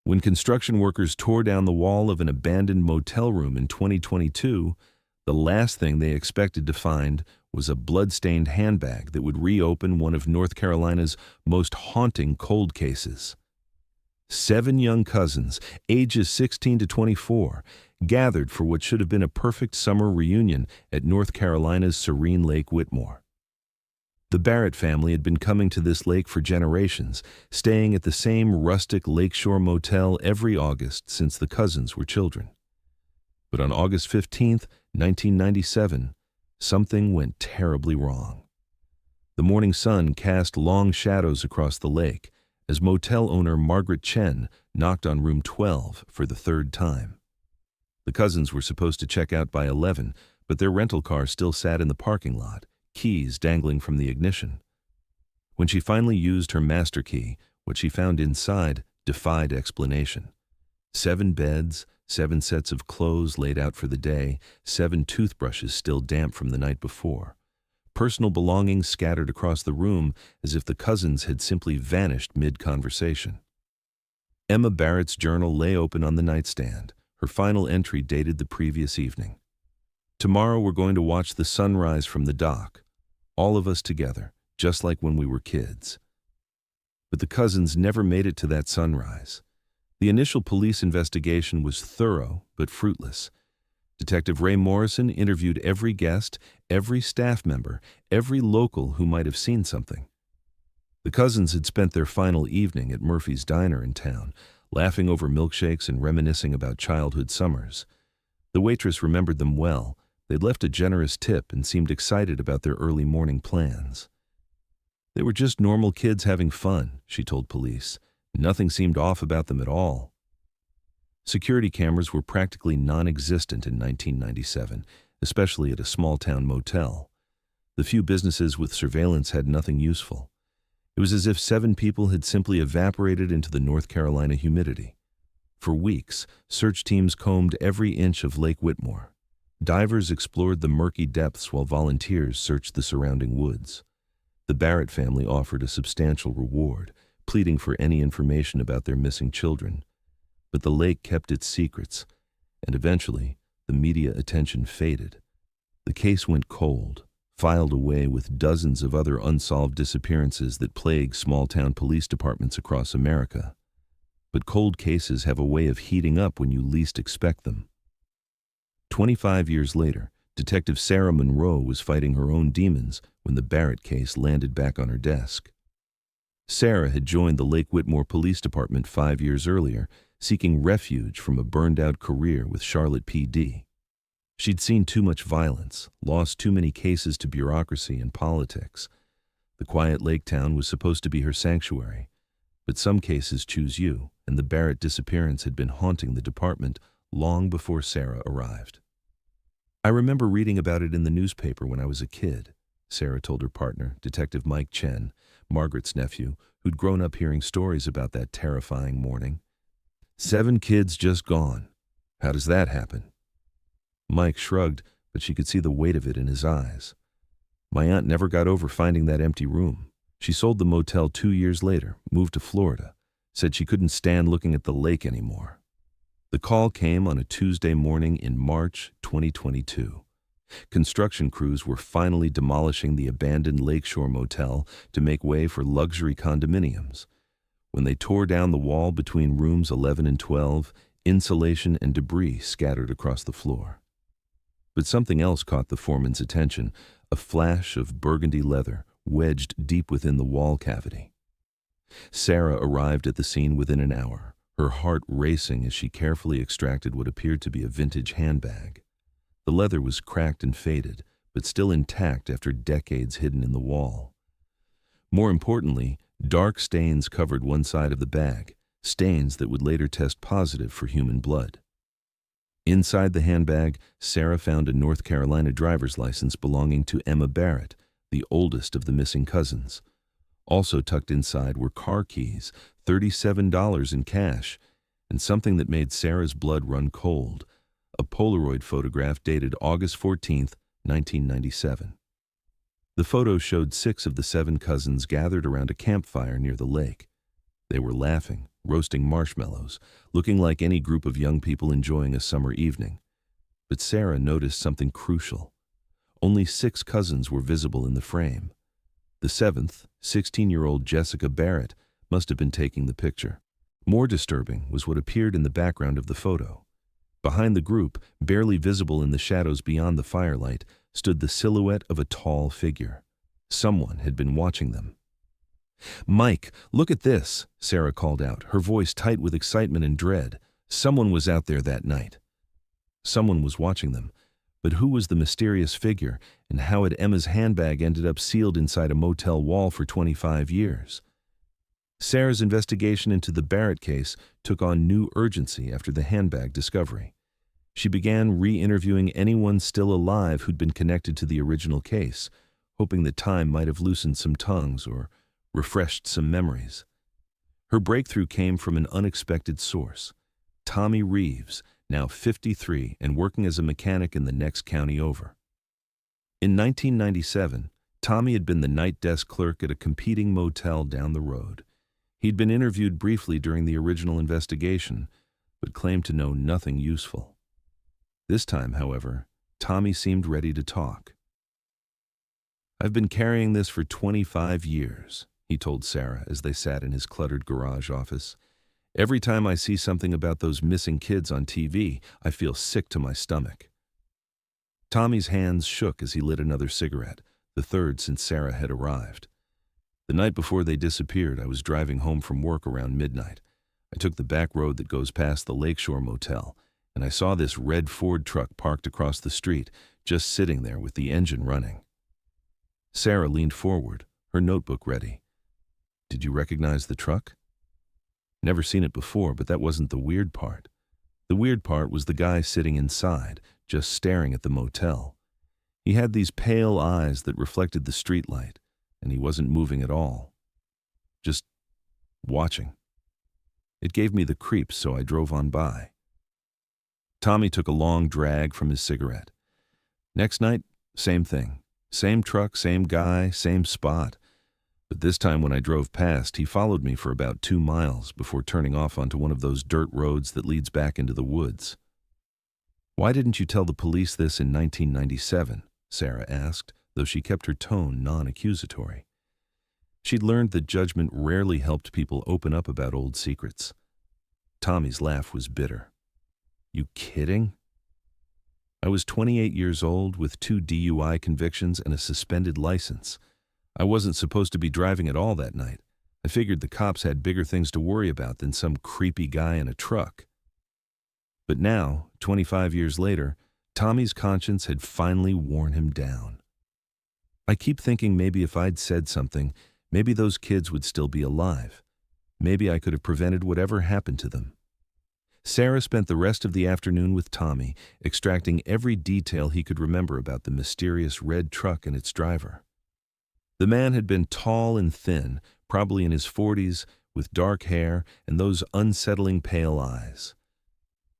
When construction workers tore down the wall of an abandoned motel room in 2022, the last thing they expected to find was a bloodstained handbag that would reopen one of North Carolina's most haunting cold cases. 7 young cousins, ages 16 to 24, gathered for what should have been a perfect summer reunion at North Carolina's serene Lake Whitmore. The Barrett family had been coming to this lake for generations, staying at the same rustic lakeshore motel every August since the cousins were children. But on August 15, 1997, something went terribly wrong. The morning sun cast long shadows across the lake as motel owner Margaret Chen knocked on room 12 for the 3rd time. The cousins were supposed to check out by 11, but their rental car still sat in the parking lot, keys dangling from the ignition. When she finally used her master key, what she found inside defied explanation. 7 beds, 7 sets of clothes laid out for the day, 7 toothbrushes still damp from the night before. Personal belongings scattered across the room as if the cousins had simply vanished mid-conversation. Emma Barrett's journal lay open on the nightstand, her final entry dated the previous evening. "Tomorrow we're going to watch the sunrise from the dock. All of us together, just like when we were kids." But the cousins never made it to that sunrise. The initial police investigation was thorough but fruitless. Detective Ray Morrison interviewed every guest, every staff member, every local who might have seen something. The cousins had spent their final evening at Murphy's Diner in town, laughing over milkshakes and reminiscing about childhood summers. The waitress remembered them well. They'd left a generous tip and seemed excited about their early morning plans. "They were just normal kids having fun," she told police. "Nothing seemed off about them at all." Security cameras were practically non-existent in 1997, especially at a small-town motel. The few businesses with surveillance had nothing useful. It was as if 7 people had simply evaporated into the North Carolina humidity. For weeks, search teams combed every inch of Lake Whitmore. Divers explored the murky depths while volunteers searched the surrounding woods. The Barrett family offered a substantial reward, pleading for any information about their missing children. But the lake kept its secrets, and eventually, the media attention faded. The case went cold, filed away with dozens of other unsolved disappearances that plague small-town police departments across America. But cold cases have a way of heating up when you least expect them. 25 years later, Detective Sarah Monroe was fighting her own demons when the Barrett case landed back on her desk. Sarah had joined the Lake Whitmore Police Department 5 years earlier, seeking refuge from a burned-out career with Charlotte PD. She'd seen too much violence, lost too many cases to bureaucracy and politics. The quiet lake town was supposed to be her sanctuary, but some cases choose you, and the Barrett disappearance had been haunting the department long before Sarah arrived. "I remember reading about it in the newspaper when I was a kid," Sarah told her partner, Detective Mike Chen, Margaret's nephew, who'd grown up hearing stories about that terrifying morning. 7 kids just gone. How does that happen?" Mike shrugged, but she could see the weight of it in his eyes. "My aunt never got over finding that empty room. She sold the motel 2 years later, moved to Florida, said she couldn't stand looking at the lake anymore." The call came on a Tuesday morning in March 2022. Construction crews were finally demolishing the abandoned lakeshore motel to make way for luxury condominiums. When they tore down the wall between rooms 11 and 12, insulation and debris scattered across the floor. But something else caught the foreman's attention, a flash of burgundy leather wedged deep within the wall cavity. Sarah arrived at the scene within an hour, her heart racing as she carefully extracted what appeared to be a vintage handbag. The leather was cracked and faded, but still intact after decades hidden in the wall. More importantly, dark stains covered one side of the bag, stains that would later test positive for human blood. Inside the handbag, Sarah found a North Carolina driver's license belonging to Emma Barrett, the oldest of the missing cousins. Also tucked inside were car keys, $37 in cash, and something that made Sarah's blood run cold, a Polaroid photograph dated August 14, 1997. The photo showed 6 of the 7 cousins gathered around a campfire near the lake. They were laughing, roasting marshmallows, looking like any group of young people enjoying a summer evening. But Sarah noticed something crucial. Only 6 cousins were visible in the frame. The seventh, 16-year-old Jessica Barrett, must have been taking the picture. More disturbing was what appeared in the background of the photo. Behind the group, barely visible in the shadows beyond the firelight, stood the silhouette of a tall figure. Someone had been watching them. "Mike, look at this," Sarah called out, her voice tight with excitement and dread. Someone was out there that night. Someone was watching them. But who was the mysterious figure, and how had Emma's handbag ended up sealed inside a motel wall for 25 years? Sarah's investigation into the Barrett case took on new urgency after the handbag discovery. She began re-interviewing anyone still alive who'd been connected to the original case, hoping that time might have loosened some tongues or refreshed some memories. Her breakthrough came from an unexpected source. Tommy Reeves, now 53 and working as a mechanic in the next county over. In 1997, Tommy had been the night desk clerk at a competing motel down the road. He'd been interviewed briefly during the original investigation, but claimed to know nothing useful. This time, however, Tommy seemed ready to talk. "I've been carrying this for 25 years, he told Sarah as they sat in his cluttered garage office. "Every time I see something about those missing kids on TV, I feel sick to my stomach." Tommy's hands shook as he lit another cigarette, the third since Sarah had arrived. "The night before they disappeared, I was driving home from work around midnight. I took the back road that goes past the Lakeshore Motel, and I saw this red Ford truck parked across the street, just sitting there with the engine running." Sarah leaned forward, her notebook ready. "Did you recognize the truck?" "Never seen it before, but that wasn't the weird part. The weird part was the guy sitting inside, just staring at the motel. He had these pale eyes that reflected the streetlight, and he wasn't moving at all. Just watching. It gave me the creeps, so I drove on by." Tommy took a long drag from his cigarette. "Next night, same thing. Same truck, same guy, same spot. But this time when I drove past, he followed me for about 2 miles before turning off onto one of those dirt roads that leads back into the woods." "Why didn't you tell the police this in 1997? Sarah asked, though she kept her tone non-accusatory. She'd learned that judgment rarely helped people open up about old secrets. Tommy's laugh was bitter. "You kidding? I was 28 years old with 2 DUI convictions and a suspended license. I wasn't supposed to be driving at all that night. I figured the cops had bigger things to worry about than some creepy guy in a truck." But now, 25 years later, Tommy's conscience had finally worn him down. "I keep thinking maybe if I'd said something, maybe those kids would still be alive. Maybe I could have prevented whatever happened to them." Sarah spent the rest of the afternoon with Tommy, extracting every detail he could remember about the mysterious red truck and its driver. The man had been tall and thin, probably in his 40s, with dark hair and those unsettling pale eyes.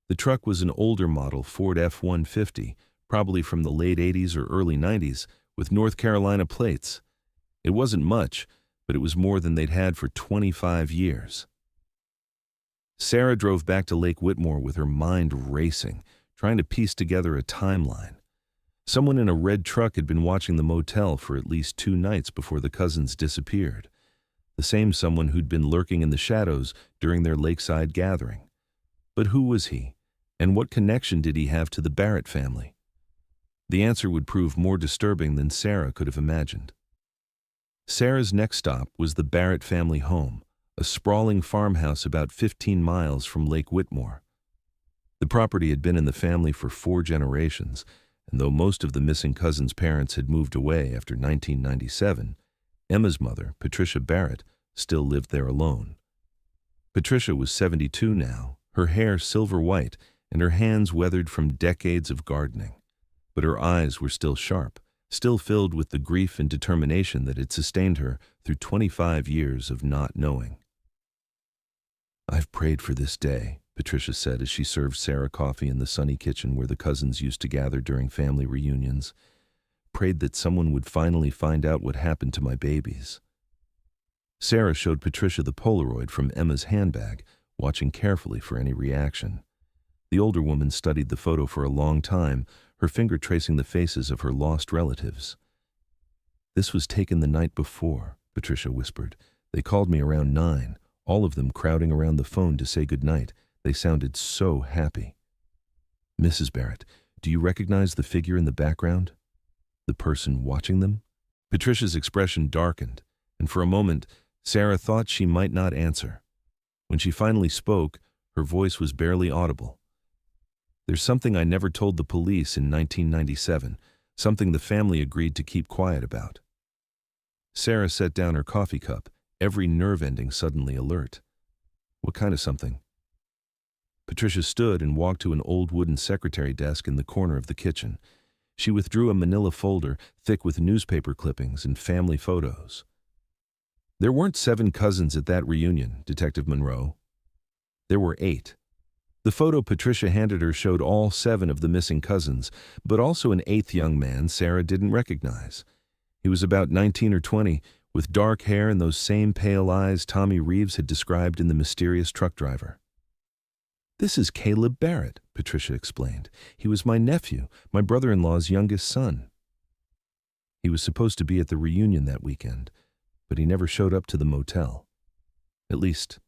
The truck was an older model Ford F-150, probably from the late 80s or early 90s, with North Carolina plates. It wasn't much, but it was more than they'd had for 25 years. Sarah drove back to Lake Whitmore with her mind racing, trying to piece together a timeline. Someone in a red truck had been watching the motel for at least 2 nights before the cousins disappeared. The same someone who'd been lurking in the shadows during their lakeside gathering. But who was he, and what connection did he have to the Barrett family? The answer would prove more disturbing than Sarah could have imagined. Sarah's next stop was the Barrett family home, a sprawling farmhouse about 15 miles from Lake Whitmore. The property had been in the family for 4 generations, and though most of the missing cousins' parents had moved away after 1997, Emma's mother, Patricia Barrett, still lived there alone. Patricia was 72 now, her hair silver white, and her hands weathered from decades of gardening. But her eyes were still sharp, still filled with the grief and determination that had sustained her through 25 years of not knowing. "I've prayed for this day," Patricia said as she served Sarah coffee in the sunny kitchen where the cousins used to gather during family reunions. "Prayed that someone would finally find out what happened to my babies." Sarah showed Patricia the Polaroid from Emma's handbag, watching carefully for any reaction. The older woman studied the photo for a long time, her finger tracing the faces of her lost relatives. "This was taken the night before," Patricia whispered. "They called me around 9, all of them crowding around the phone to say goodnight. They sounded so happy." "Mrs. Barrett, do you recognize the figure in the background? The person watching them?" Patricia's expression darkened, and for a moment, Sarah thought she might not answer. When she finally spoke, her voice was barely audible. "There's something I never told the police in 1997, something the family agreed to keep quiet about." Sarah set down her coffee cup, every nerve ending suddenly alert. "What kind of something?" Patricia stood and walked to an old wooden secretary desk in the corner of the kitchen. She withdrew a manila folder thick with newspaper clippings and family photos. "There weren't 7 cousins at that reunion, Detective Monroe. There were 8. The photo Patricia handed her showed all 7 of the missing cousins, but also an 8th young man Sarah didn't recognize. He was about 19 or 20, with dark hair and those same pale eyes Tommy Reeves had described in The Mysterious Truck Driver. "This is Caleb Barrett," Patricia explained. "He was my nephew, my brother-in-law's youngest son. He was supposed to be at the reunion that weekend, but he never showed up to the motel. At least,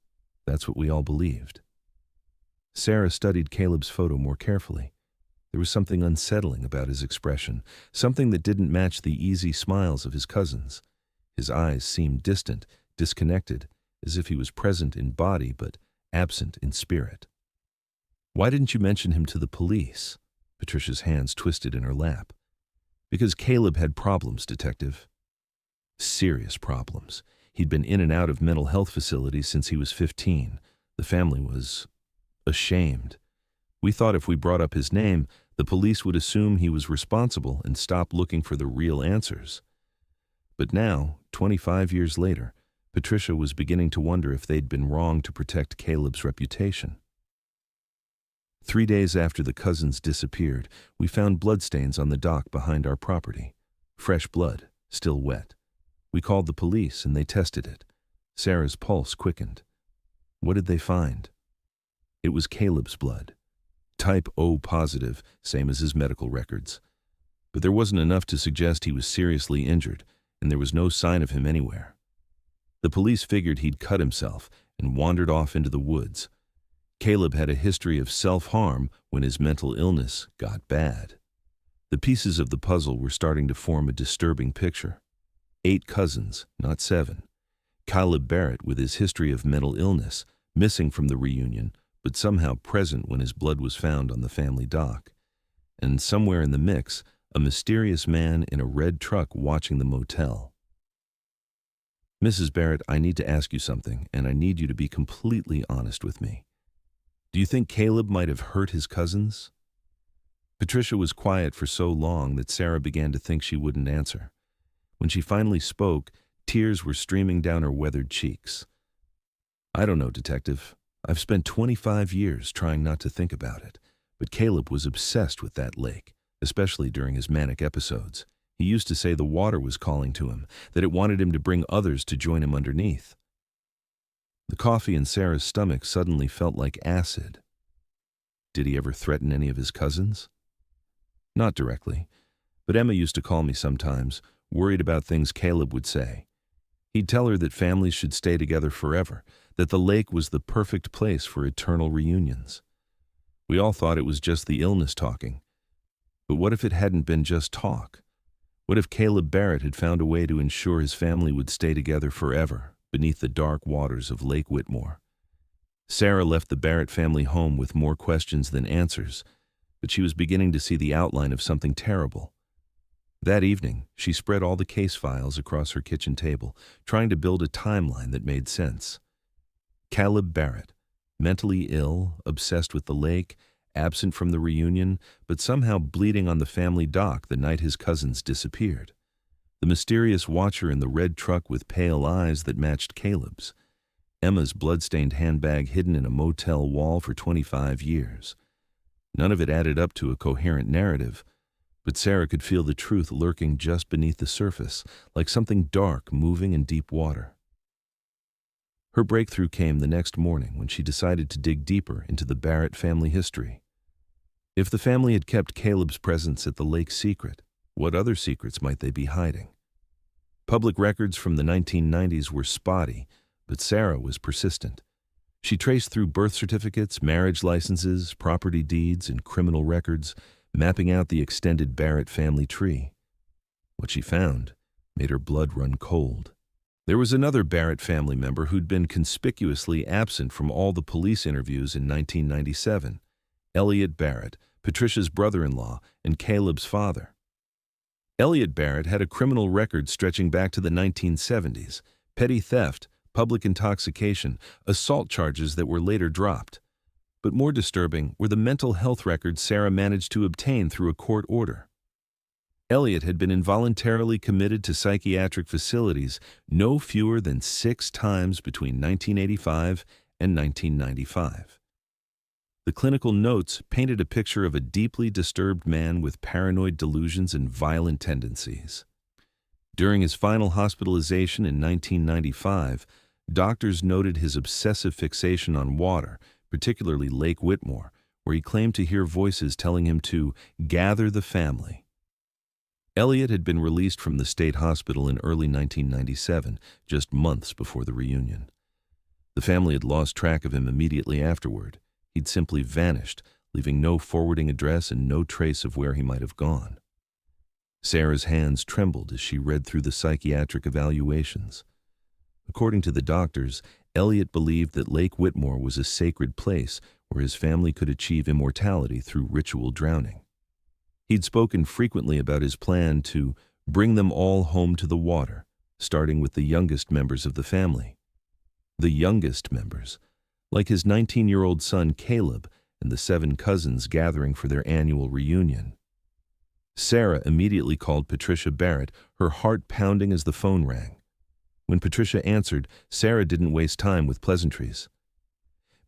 that's what we all believed." Sarah studied Caleb's photo more carefully. There was something unsettling about his expression, something that didn't match the easy smiles of his cousins. His eyes seemed distant, disconnected, as if he was present in body but absent in spirit. "Why didn't you mention him to the police?" Patricia's hands twisted in her lap. "Because Caleb had problems, Detective. Serious problems. He'd been in and out of mental health facilities since he was 15. The family was ashamed. We thought if we brought up his name, the police would assume he was responsible and stop looking for the real answers. But now, 25 years later, Patricia was beginning to wonder if they'd been wrong to protect Caleb's reputation. 3 days after the cousins disappeared, we found bloodstains on the dock behind our property. Fresh blood, still wet. We called the police and they tested it. Sarah's pulse quickened. What did they find? It was Caleb's blood. Type O positive, same as his medical records. But there wasn't enough to suggest he was seriously injured, and there was no sign of him anywhere. The police figured he'd cut himself and wandered off into the woods. Caleb had a history of self-harm when his mental illness got bad. The pieces of the puzzle were starting to form a disturbing picture. 8 cousins, not 7. Caleb Barrett with his history of mental illness, missing from the reunion, but somehow present when his blood was found on the family dock. And somewhere in the mix, a mysterious man in a red truck watching the motel. "Mrs. Barrett, I need to ask you something, and I need you to be completely honest with me. Do you think Caleb might have hurt his cousins?" Patricia was quiet for so long that Sarah began to think she wouldn't answer. When she finally spoke, tears were streaming down her weathered cheeks. "I don't know, Detective. I've spent 25 years trying not to think about it, but Caleb was obsessed with that lake, especially during his manic episodes. He used to say the water was calling to him, that it wanted him to bring others to join him underneath." The coffee in Sarah's stomach suddenly felt like acid. "Did he ever threaten any of his cousins?" "Not directly, but Emma used to call me sometimes, worried about things Caleb would say. He'd tell her that families should stay together forever, that the lake was the perfect place for eternal reunions. We all thought it was just the illness talking. But what if it hadn't been just talk? What if Caleb Barrett had found a way to ensure his family would stay together forever, beneath the dark waters of Lake Whitmore? Sarah left the Barrett family home with more questions than answers, but she was beginning to see the outline of something terrible. That evening, she spread all the case files across her kitchen table, trying to build a timeline that made sense. Caleb Barrett, mentally ill, obsessed with the lake, absent from the reunion, but somehow bleeding on the family dock the night his cousins disappeared. The mysterious watcher in the red truck with pale eyes that matched Caleb's. Emma's bloodstained handbag hidden in a motel wall for 25 years. None of it added up to a coherent narrative, but Sarah could feel the truth lurking just beneath the surface, like something dark moving in deep water. Her breakthrough came the next morning when she decided to dig deeper into the Barrett family history. If the family had kept Caleb's presence at the lake secret, what other secrets might they be hiding? Public records from the 1990s were spotty, but Sarah was persistent. She traced through birth certificates, marriage licenses, property deeds, and criminal records, mapping out the extended Barrett family tree. What she found made her blood run cold. There was another Barrett family member who'd been conspicuously absent from all the police interviews in 1997, Elliot Barrett, Patricia's brother-in-law and Caleb's father. Elliot Barrett had a criminal record stretching back to the 1970s, petty theft, public intoxication, assault charges that were later dropped. But more disturbing were the mental health records Sarah managed to obtain through a court order. Elliot had been involuntarily committed to psychiatric facilities no fewer than 6 times between 1985 and 1995. The clinical notes painted a picture of a deeply disturbed man with paranoid delusions and violent tendencies. During his final hospitalization in 1995, doctors noted his obsessive fixation on water, particularly Lake Whitmore, where he claimed to hear voices telling him to gather the family. Elliot had been released from the state hospital in early 1997, just months before the reunion. The family had lost track of him immediately afterward. He'd simply vanished, leaving no forwarding address and no trace of where he might have gone. Sarah's hands trembled as she read through the psychiatric evaluations. According to the doctors, Elliot believed that Lake Whitmore was a sacred place where his family could achieve immortality through ritual drowning. He'd spoken frequently about his plan to bring them all home to the water, starting with the youngest members of the family. The youngest members, like his 19-year-old son Caleb and the 7 cousins gathering for their annual reunion. Sarah immediately called Patricia Barrett, her heart pounding as the phone rang. When Patricia answered, Sarah didn't waste time with pleasantries.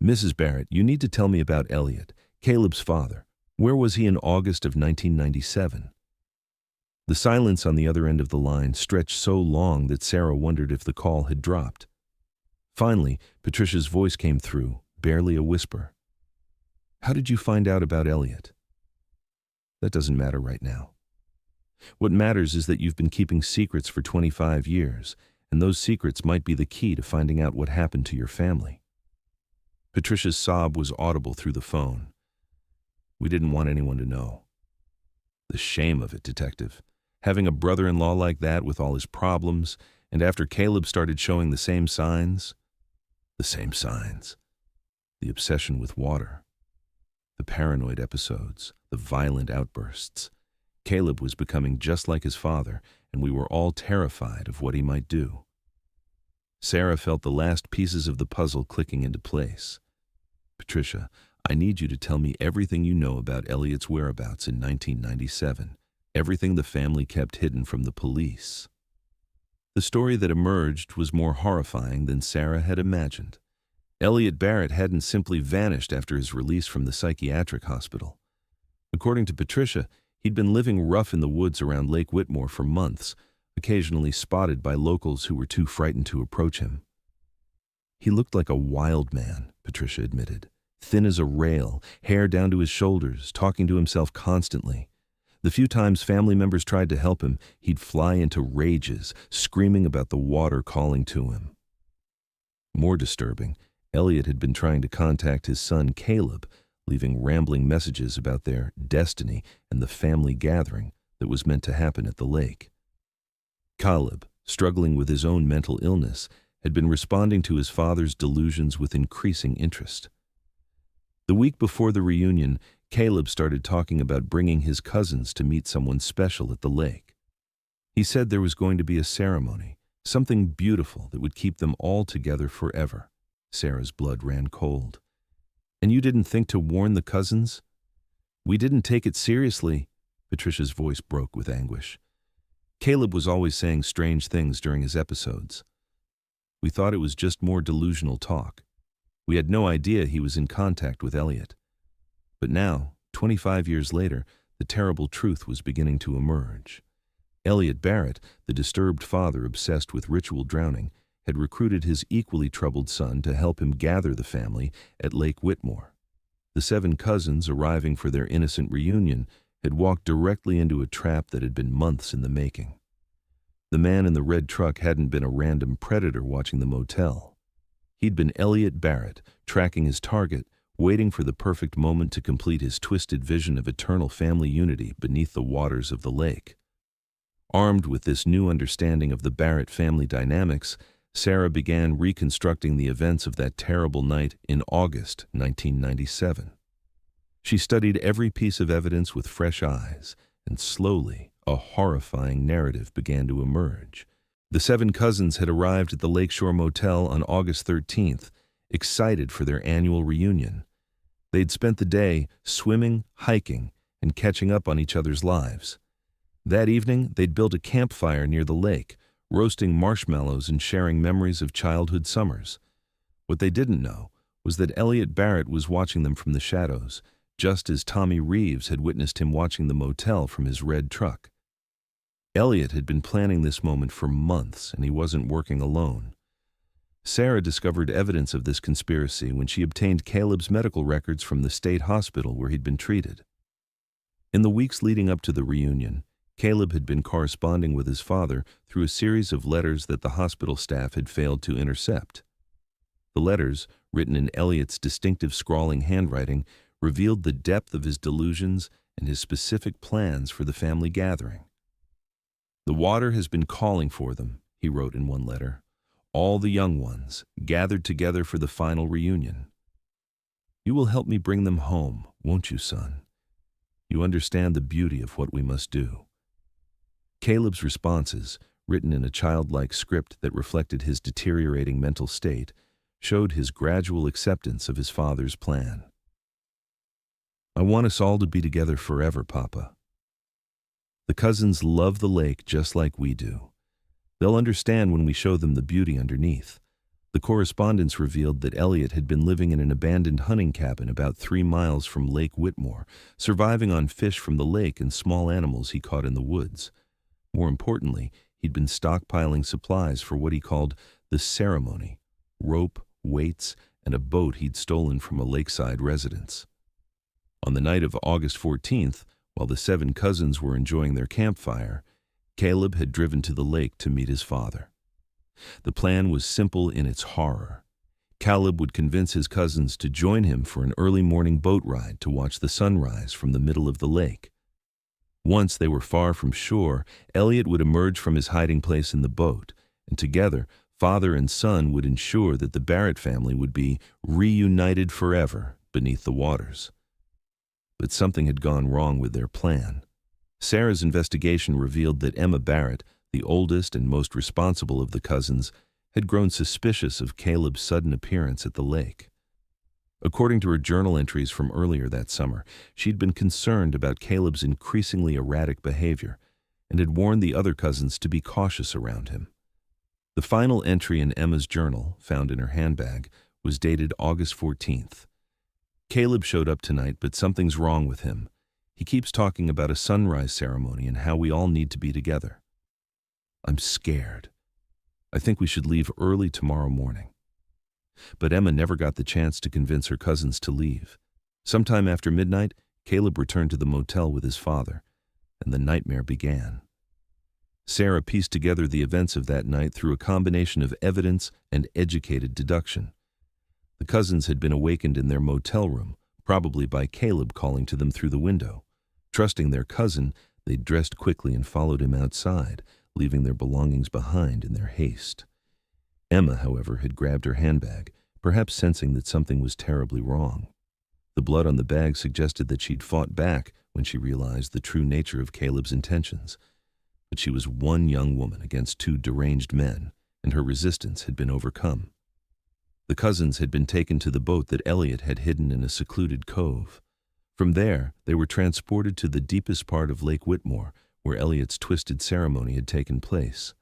"Mrs. Barrett, you need to tell me about Elliot, Caleb's father. Where was he in August of 1997? The silence on the other end of the line stretched so long that Sarah wondered if the call had dropped. Finally, Patricia's voice came through, barely a whisper. "How did you find out about Elliot?" "That doesn't matter right now. What matters is that you've been keeping secrets for 25 years, and those secrets might be the key to finding out what happened to your family." Patricia's sob was audible through the phone. "We didn't want anyone to know." The shame of it, Detective. Having a brother-in-law like that with all his problems, and after Caleb started showing the same signs. The same signs. The obsession with water. The paranoid episodes. The violent outbursts. Caleb was becoming just like his father, and we were all terrified of what he might do. Sarah felt the last pieces of the puzzle clicking into place. "Patricia, I need you to tell me everything you know about Elliot's whereabouts in 1997, everything the family kept hidden from the police." The story that emerged was more horrifying than Sarah had imagined. Elliot Barrett hadn't simply vanished after his release from the psychiatric hospital. According to Patricia, he'd been living rough in the woods around Lake Whitmore for months, occasionally spotted by locals who were too frightened to approach him. "He looked like a wild man," Patricia admitted. "Thin as a rail, hair down to his shoulders, talking to himself constantly. The few times family members tried to help him, he'd fly into rages, screaming about the water calling to him." More disturbing, Elliot had been trying to contact his son Caleb, leaving rambling messages about their destiny and the family gathering that was meant to happen at the lake. Caleb, struggling with his own mental illness, had been responding to his father's delusions with increasing interest. The week before the reunion, Caleb started talking about bringing his cousins to meet someone special at the lake. He said there was going to be a ceremony, something beautiful that would keep them all together forever. Sarah's blood ran cold. "And you didn't think to warn the cousins?" "We didn't take it seriously." Patricia's voice broke with anguish. Caleb was always saying strange things during his episodes. "We thought it was just more delusional talk. We had no idea he was in contact with Elliot." But now, 25 years later, the terrible truth was beginning to emerge. Elliot Barrett, the disturbed father obsessed with ritual drowning, had recruited his equally troubled son to help him gather the family at Lake Whitmore. The 7 cousins, arriving for their innocent reunion, had walked directly into a trap that had been months in the making. The man in the red truck hadn't been a random predator watching the motel. He'd been Elliot Barrett, tracking his target, waiting for the perfect moment to complete his twisted vision of eternal family unity beneath the waters of the lake. Armed with this new understanding of the Barrett family dynamics, Sarah began reconstructing the events of that terrible night in August 1997. She studied every piece of evidence with fresh eyes, and slowly, a horrifying narrative began to emerge. The 7 cousins had arrived at the Lakeshore Motel on August 13th, excited for their annual reunion. They'd spent the day swimming, hiking, and catching up on each other's lives. That evening, they'd built a campfire near the lake, roasting marshmallows and sharing memories of childhood summers. What they didn't know was that Elliot Barrett was watching them from the shadows, just as Tommy Reeves had witnessed him watching the motel from his red truck. Elliot had been planning this moment for months, and he wasn't working alone. Sarah discovered evidence of this conspiracy when she obtained Caleb's medical records from the state hospital where he'd been treated. In the weeks leading up to the reunion, Caleb had been corresponding with his father through a series of letters that the hospital staff had failed to intercept. The letters, written in Elliot's distinctive scrawling handwriting, revealed the depth of his delusions and his specific plans for the family gathering. "The water has been calling for them," he wrote in one letter. "All the young ones, gathered together for the final reunion. You will help me bring them home, won't you, son? You understand the beauty of what we must do." Caleb's responses, written in a childlike script that reflected his deteriorating mental state, showed his gradual acceptance of his father's plan. "I want us all to be together forever, Papa. The cousins love the lake just like we do. They'll understand when we show them the beauty underneath." The correspondence revealed that Elliot had been living in an abandoned hunting cabin about 3 miles from Lake Whitmore, surviving on fish from the lake and small animals he caught in the woods. More importantly, he'd been stockpiling supplies for what he called the ceremony: rope, weights, and a boat he'd stolen from a lakeside residence. On the night of August 14th, while the 7 cousins were enjoying their campfire, Caleb had driven to the lake to meet his father. The plan was simple in its horror. Caleb would convince his cousins to join him for an early morning boat ride to watch the sunrise from the middle of the lake. Once they were far from shore, Elliot would emerge from his hiding place in the boat, and together, father and son would ensure that the Barrett family would be reunited forever beneath the waters. But something had gone wrong with their plan. Sarah's investigation revealed that Emma Barrett, the oldest and most responsible of the cousins, had grown suspicious of Caleb's sudden appearance at the lake. According to her journal entries from earlier that summer, she'd been concerned about Caleb's increasingly erratic behavior and had warned the other cousins to be cautious around him. The final entry in Emma's journal, found in her handbag, was dated August 14th. "Caleb showed up tonight, but something's wrong with him. He keeps talking about a sunrise ceremony and how we all need to be together. I'm scared. I think we should leave early tomorrow morning." But Emma never got the chance to convince her cousins to leave. Sometime after midnight, Caleb returned to the motel with his father, and the nightmare began. Sarah pieced together the events of that night through a combination of evidence and educated deduction. The cousins had been awakened in their motel room, probably by Caleb calling to them through the window. Trusting their cousin, they dressed quickly and followed him outside, leaving their belongings behind in their haste. Emma, however, had grabbed her handbag, perhaps sensing that something was terribly wrong. The blood on the bag suggested that she'd fought back when she realized the true nature of Caleb's intentions. But she was one young woman against 2 deranged men, and her resistance had been overcome. The cousins had been taken to the boat that Elliot had hidden in a secluded cove. From there, they were transported to the deepest part of Lake Whitmore, where Elliot's twisted ceremony had taken place.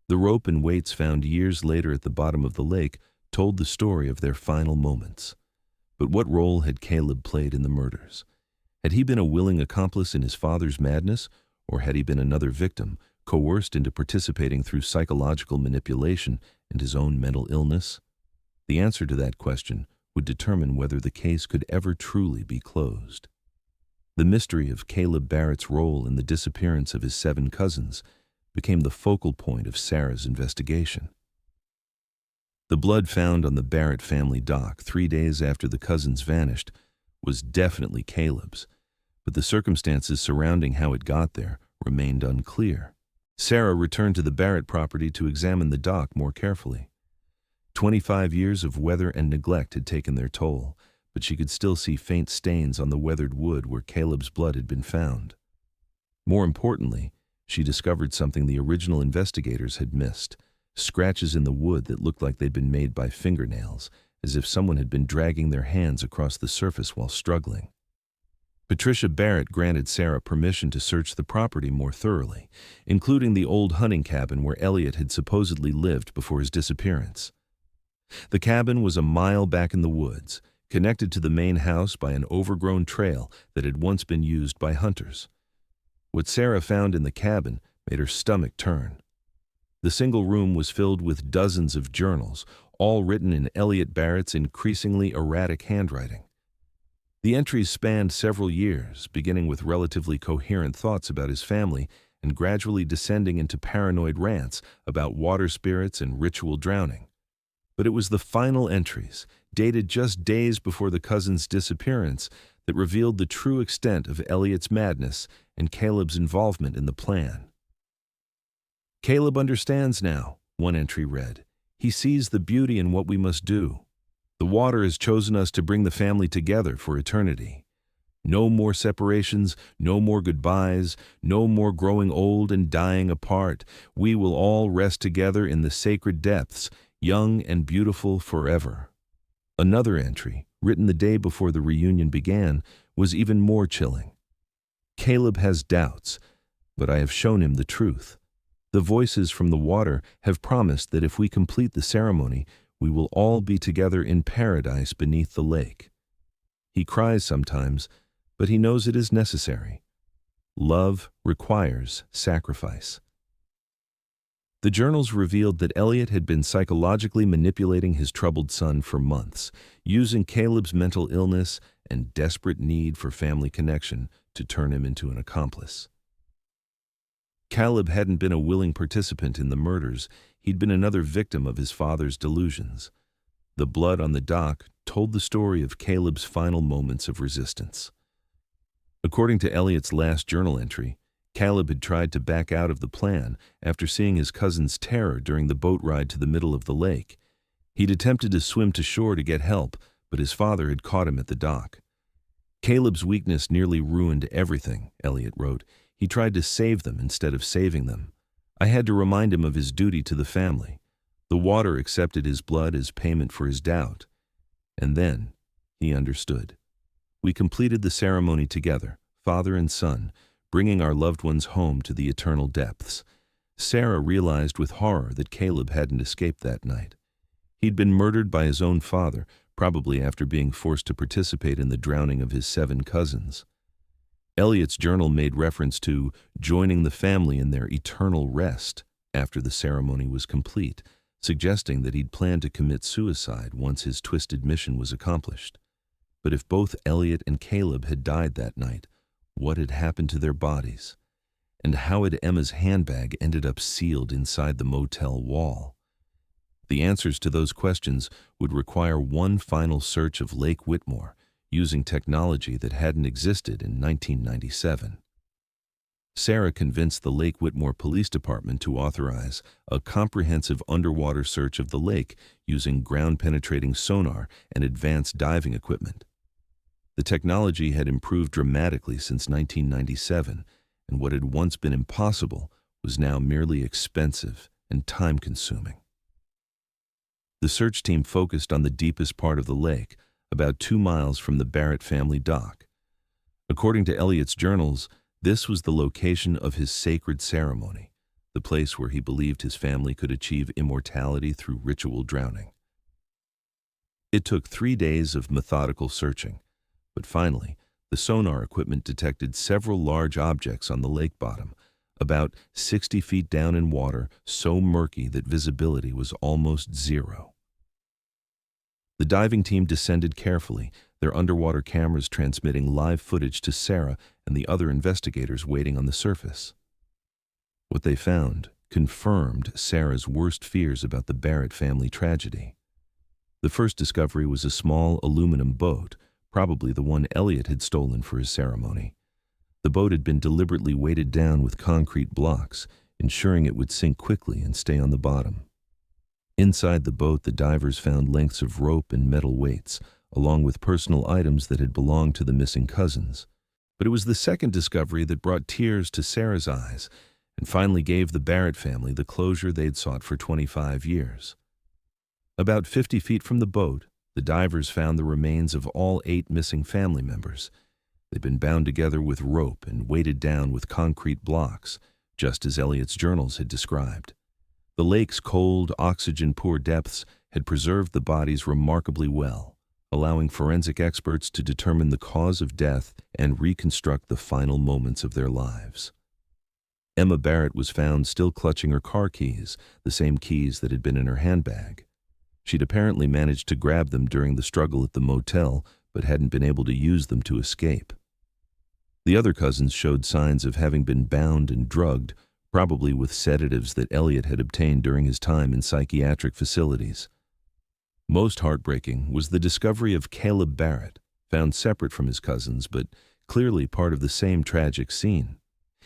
The rope and weights found years later at the bottom of the lake told the story of their final moments. But what role had Caleb played in the murders? Had he been a willing accomplice in his father's madness, or had he been another victim, coerced into participating through psychological manipulation and his own mental illness? The answer to that question would determine whether the case could ever truly be closed. The mystery of Caleb Barrett's role in the disappearance of his 7 cousins became the focal point of Sarah's investigation. The blood found on the Barrett family dock 3 days after the cousins vanished was definitely Caleb's, but the circumstances surrounding how it got there remained unclear. Sarah returned to the Barrett property to examine the dock more carefully. 25 years of weather and neglect had taken their toll, but she could still see faint stains on the weathered wood where Caleb's blood had been found. More importantly, she discovered something the original investigators had missed: scratches in the wood that looked like they'd been made by fingernails, as if someone had been dragging their hands across the surface while struggling. Patricia Barrett granted Sarah permission to search the property more thoroughly, including the old hunting cabin where Elliot had supposedly lived before his disappearance. The cabin was a mile back in the woods, connected to the main house by an overgrown trail that had once been used by hunters. What Sarah found in the cabin made her stomach turn. The single room was filled with dozens of journals, all written in Elliot Barrett's increasingly erratic handwriting. The entries spanned several years, beginning with relatively coherent thoughts about his family and gradually descending into paranoid rants about water spirits and ritual drowning. But it was the final entries, dated just days before the cousins' disappearance, that revealed the true extent of Elliot's madness and Caleb's involvement in the plan. "Caleb understands now," one entry read. "He sees the beauty in what we must do. The water has chosen us to bring the family together for eternity. No more separations, no more goodbyes, no more growing old and dying apart. We will all rest together in the sacred depths, young and beautiful forever." Another entry, written the day before the reunion began, was even more chilling. "Caleb has doubts, but I have shown him the truth. The voices from the water have promised that if we complete the ceremony, we will all be together in paradise beneath the lake. He cries sometimes, but he knows it is necessary. Love requires sacrifice." The journals revealed that Elliot had been psychologically manipulating his troubled son for months, using Caleb's mental illness and desperate need for family connection to turn him into an accomplice. Caleb hadn't been a willing participant in the murders. He'd been another victim of his father's delusions. The blood on the dock told the story of Caleb's final moments of resistance. According to Elliot's last journal entry, Caleb had tried to back out of the plan after seeing his cousin's terror during the boat ride to the middle of the lake. He'd attempted to swim to shore to get help, but his father had caught him at the dock. "Caleb's weakness nearly ruined everything," Elliot wrote. "He tried to save them instead of saving them. I had to remind him of his duty to the family. The water accepted his blood as payment for his doubt. And then he understood. We completed the ceremony together, father and son, bringing our loved ones home to the eternal depths." Sarah realized with horror that Caleb hadn't escaped that night. He'd been murdered by his own father, probably after being forced to participate in the drowning of his 7 cousins. Elliot's journal made reference to joining the family in their eternal rest after the ceremony was complete, suggesting that he'd planned to commit suicide once his twisted mission was accomplished. But if both Elliot and Caleb had died that night, what had happened to their bodies? And how had Emma's handbag ended up sealed inside the motel wall? The answers to those questions would require one final search of Lake Whitmore, using technology that hadn't existed in 1997. Sarah convinced the Lake Whitmore Police Department to authorize a comprehensive underwater search of the lake using ground-penetrating sonar and advanced diving equipment. The technology had improved dramatically since 1997, and what had once been impossible was now merely expensive and time-consuming. The search team focused on the deepest part of the lake, about 2 miles from the Barrett family dock. According to Elliot's journals, this was the location of his sacred ceremony, the place where he believed his family could achieve immortality through ritual drowning. It took 3 days of methodical searching, but finally, the sonar equipment detected several large objects on the lake bottom, about 60 feet down in water, so murky that visibility was almost zero. The diving team descended carefully, their underwater cameras transmitting live footage to Sarah and the other investigators waiting on the surface. What they found confirmed Sarah's worst fears about the Barrett family tragedy. The first discovery was a small aluminum boat, probably the one Elliot had stolen for his ceremony. The boat had been deliberately weighted down with concrete blocks, ensuring it would sink quickly and stay on the bottom. Inside the boat, the divers found lengths of rope and metal weights, along with personal items that had belonged to the missing cousins. But it was the second discovery that brought tears to Sarah's eyes and finally gave the Barrett family the closure they'd sought for 25 years. About 50 feet from the boat, the divers found the remains of all 8 missing family members. They'd been bound together with rope and weighted down with concrete blocks, just as Elliot's journals had described. The lake's cold, oxygen-poor depths had preserved the bodies remarkably well, allowing forensic experts to determine the cause of death and reconstruct the final moments of their lives. Emma Barrett was found still clutching her car keys, the same keys that had been in her handbag. She'd apparently managed to grab them during the struggle at the motel, but hadn't been able to use them to escape. The other cousins showed signs of having been bound and drugged, probably with sedatives that Elliot had obtained during his time in psychiatric facilities. Most heartbreaking was the discovery of Caleb Barrett, found separate from his cousins, but clearly part of the same tragic scene.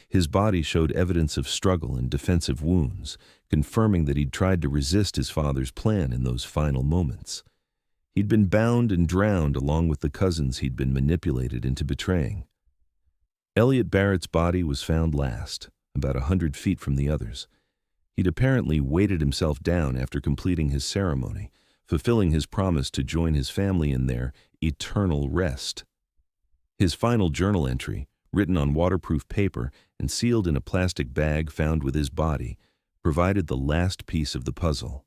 His body showed evidence of struggle and defensive wounds, confirming that he'd tried to resist his father's plan in those final moments. He'd been bound and drowned along with the cousins he'd been manipulated into betraying. Elliot Barrett's body was found last, about 100 feet from the others. He'd apparently weighted himself down after completing his ceremony, fulfilling his promise to join his family in their eternal rest. His final journal entry, written on waterproof paper and sealed in a plastic bag found with his body, provided the last piece of the puzzle.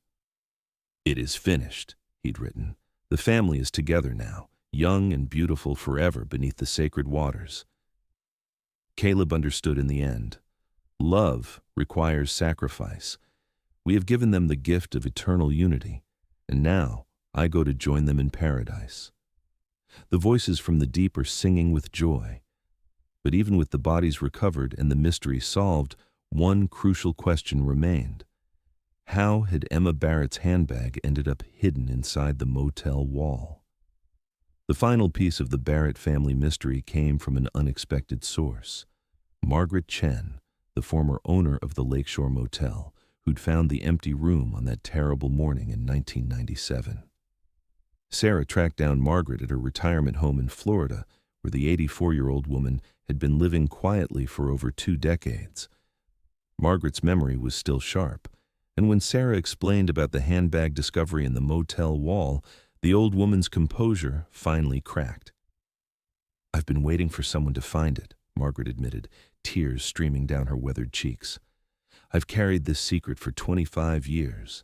"It is finished," he'd written. "The family is together now, young and beautiful forever beneath the sacred waters." Caleb understood in the end. Love requires sacrifice. We have given them the gift of eternal unity, and now I go to join them in paradise. The voices from the deep are singing with joy. But even with the bodies recovered and the mystery solved, one crucial question remained. How had Emma Barrett's handbag ended up hidden inside the motel wall? The final piece of the Barrett family mystery came from an unexpected source. Margaret Chen, the former owner of the Lakeshore Motel, who'd found the empty room on that terrible morning in 1997. Sarah tracked down Margaret at her retirement home in Florida, where the 84-year-old woman had been living quietly for over 2 decades. Margaret's memory was still sharp, and when Sarah explained about the handbag discovery in the motel wall, the old woman's composure finally cracked. "I've been waiting for someone to find it," Margaret admitted, tears streaming down her weathered cheeks. "I've carried this secret for 25 years,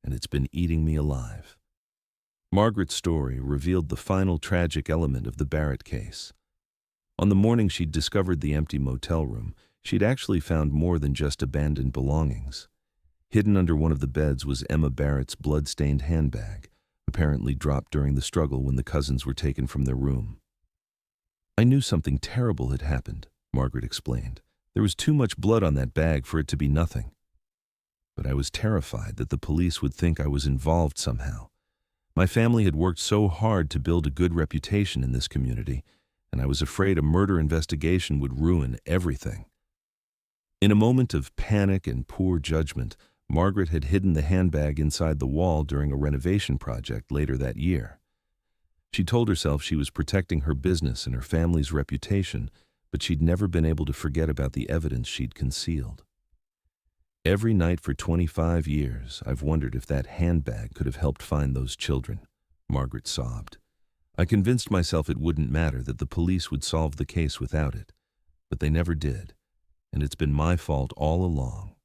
and it's been eating me alive." Margaret's story revealed the final tragic element of the Barrett case. On the morning she'd discovered the empty motel room, she'd actually found more than just abandoned belongings. Hidden under one of the beds was Emma Barrett's blood-stained handbag, apparently dropped during the struggle when the cousins were taken from their room. "I knew something terrible had happened," Margaret explained. "There was too much blood on that bag for it to be nothing. But I was terrified that the police would think I was involved somehow. My family had worked so hard to build a good reputation in this community, and I was afraid a murder investigation would ruin everything." In a moment of panic and poor judgment, Margaret had hidden the handbag inside the wall during a renovation project later that year. She told herself she was protecting her business and her family's reputation, but she'd never been able to forget about the evidence she'd concealed. "Every night for 25 years, I've wondered if that handbag could have helped find those children," Margaret sobbed. "I convinced myself it wouldn't matter, that the police would solve the case without it. But they never did, and it's been my fault all along."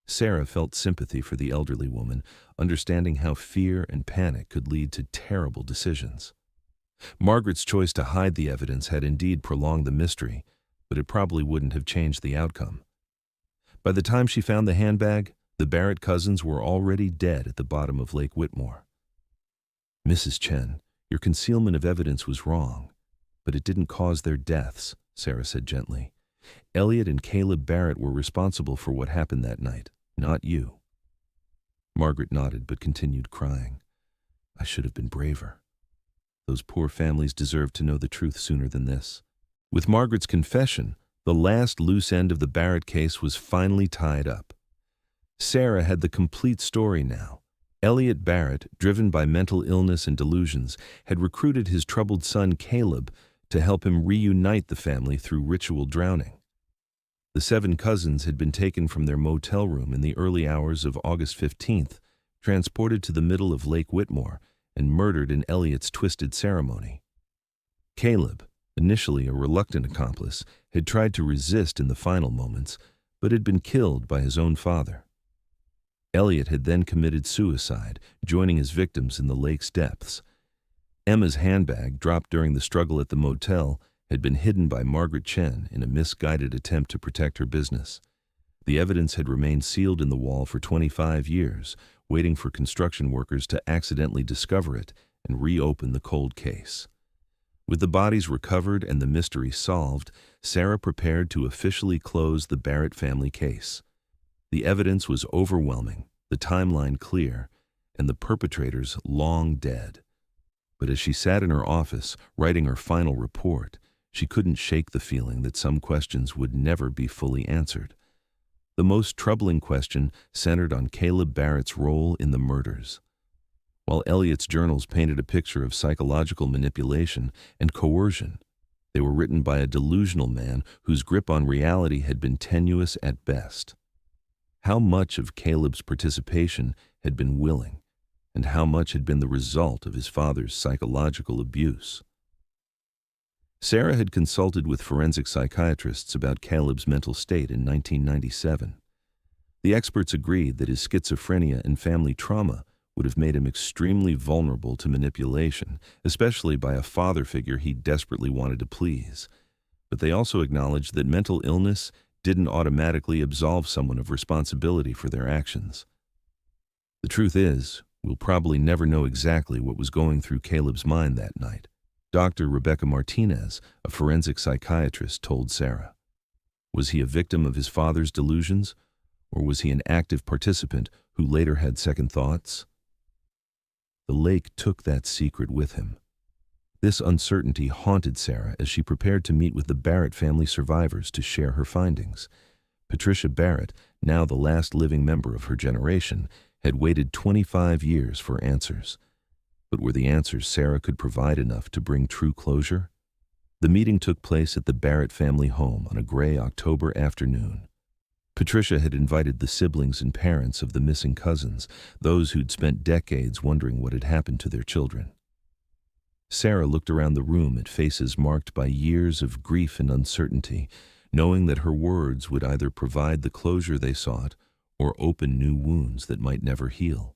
Sarah felt sympathy for the elderly woman, understanding how fear and panic could lead to terrible decisions. Margaret's choice to hide the evidence had indeed prolonged the mystery, but it probably wouldn't have changed the outcome. By the time she found the handbag, the Barrett cousins were already dead at the bottom of Lake Whitmore. "Mrs. Chen, your concealment of evidence was wrong, but it didn't cause their deaths," Sarah said gently. "Elliot and Caleb Barrett were responsible for what happened that night, not you." Margaret nodded but continued crying. "I should have been braver. Those poor families deserved to know the truth sooner than this." With Margaret's confession, the last loose end of the Barrett case was finally tied up. Sarah had the complete story now. Elliot Barrett, driven by mental illness and delusions, had recruited his troubled son Caleb to help him reunite the family through ritual drowning. The 7 cousins had been taken from their motel room in the early hours of August 15th, transported to the middle of Lake Whitmore, and murdered in Elliot's twisted ceremony. Caleb, initially a reluctant accomplice, had tried to resist in the final moments, but had been killed by his own father. Elliot had then committed suicide, joining his victims in the lake's depths. Emma's handbag, dropped during the struggle at the motel, had been hidden by Margaret Chen in a misguided attempt to protect her business. The evidence had remained sealed in the wall for 25 years, waiting for construction workers to accidentally discover it and reopen the cold case. With the bodies recovered and the mystery solved, Sarah prepared to officially close the Barrett family case. The evidence was overwhelming, the timeline clear, and the perpetrators long dead. But as she sat in her office, writing her final report, she couldn't shake the feeling that some questions would never be fully answered. The most troubling question centered on Caleb Barrett's role in the murders. While Elliot's journals painted a picture of psychological manipulation and coercion, they were written by a delusional man whose grip on reality had been tenuous at best. How much of Caleb's participation had been willing, and how much had been the result of his father's psychological abuse? Sarah had consulted with forensic psychiatrists about Caleb's mental state in 1997. The experts agreed that his schizophrenia and family trauma would have made him extremely vulnerable to manipulation, especially by a father figure he desperately wanted to please. But they also acknowledged that mental illness didn't automatically absolve someone of responsibility for their actions. The truth is, we'll probably never know exactly what was going through Caleb's mind that night. Dr. Rebecca Martinez, a forensic psychiatrist, told Sarah. Was he a victim of his father's delusions, or was he an active participant who later had second thoughts? The lake took that secret with him. This uncertainty haunted Sarah as she prepared to meet with the Barrett family survivors to share her findings. Patricia Barrett, now the last living member of her generation, had waited 25 years for answers. But were the answers Sarah could provide enough to bring true closure? The meeting took place at the Barrett family home on a gray October afternoon. Patricia had invited the siblings and parents of the missing cousins, those who'd spent decades wondering what had happened to their children. Sarah looked around the room at faces marked by years of grief and uncertainty, knowing that her words would either provide the closure they sought or open new wounds that might never heal.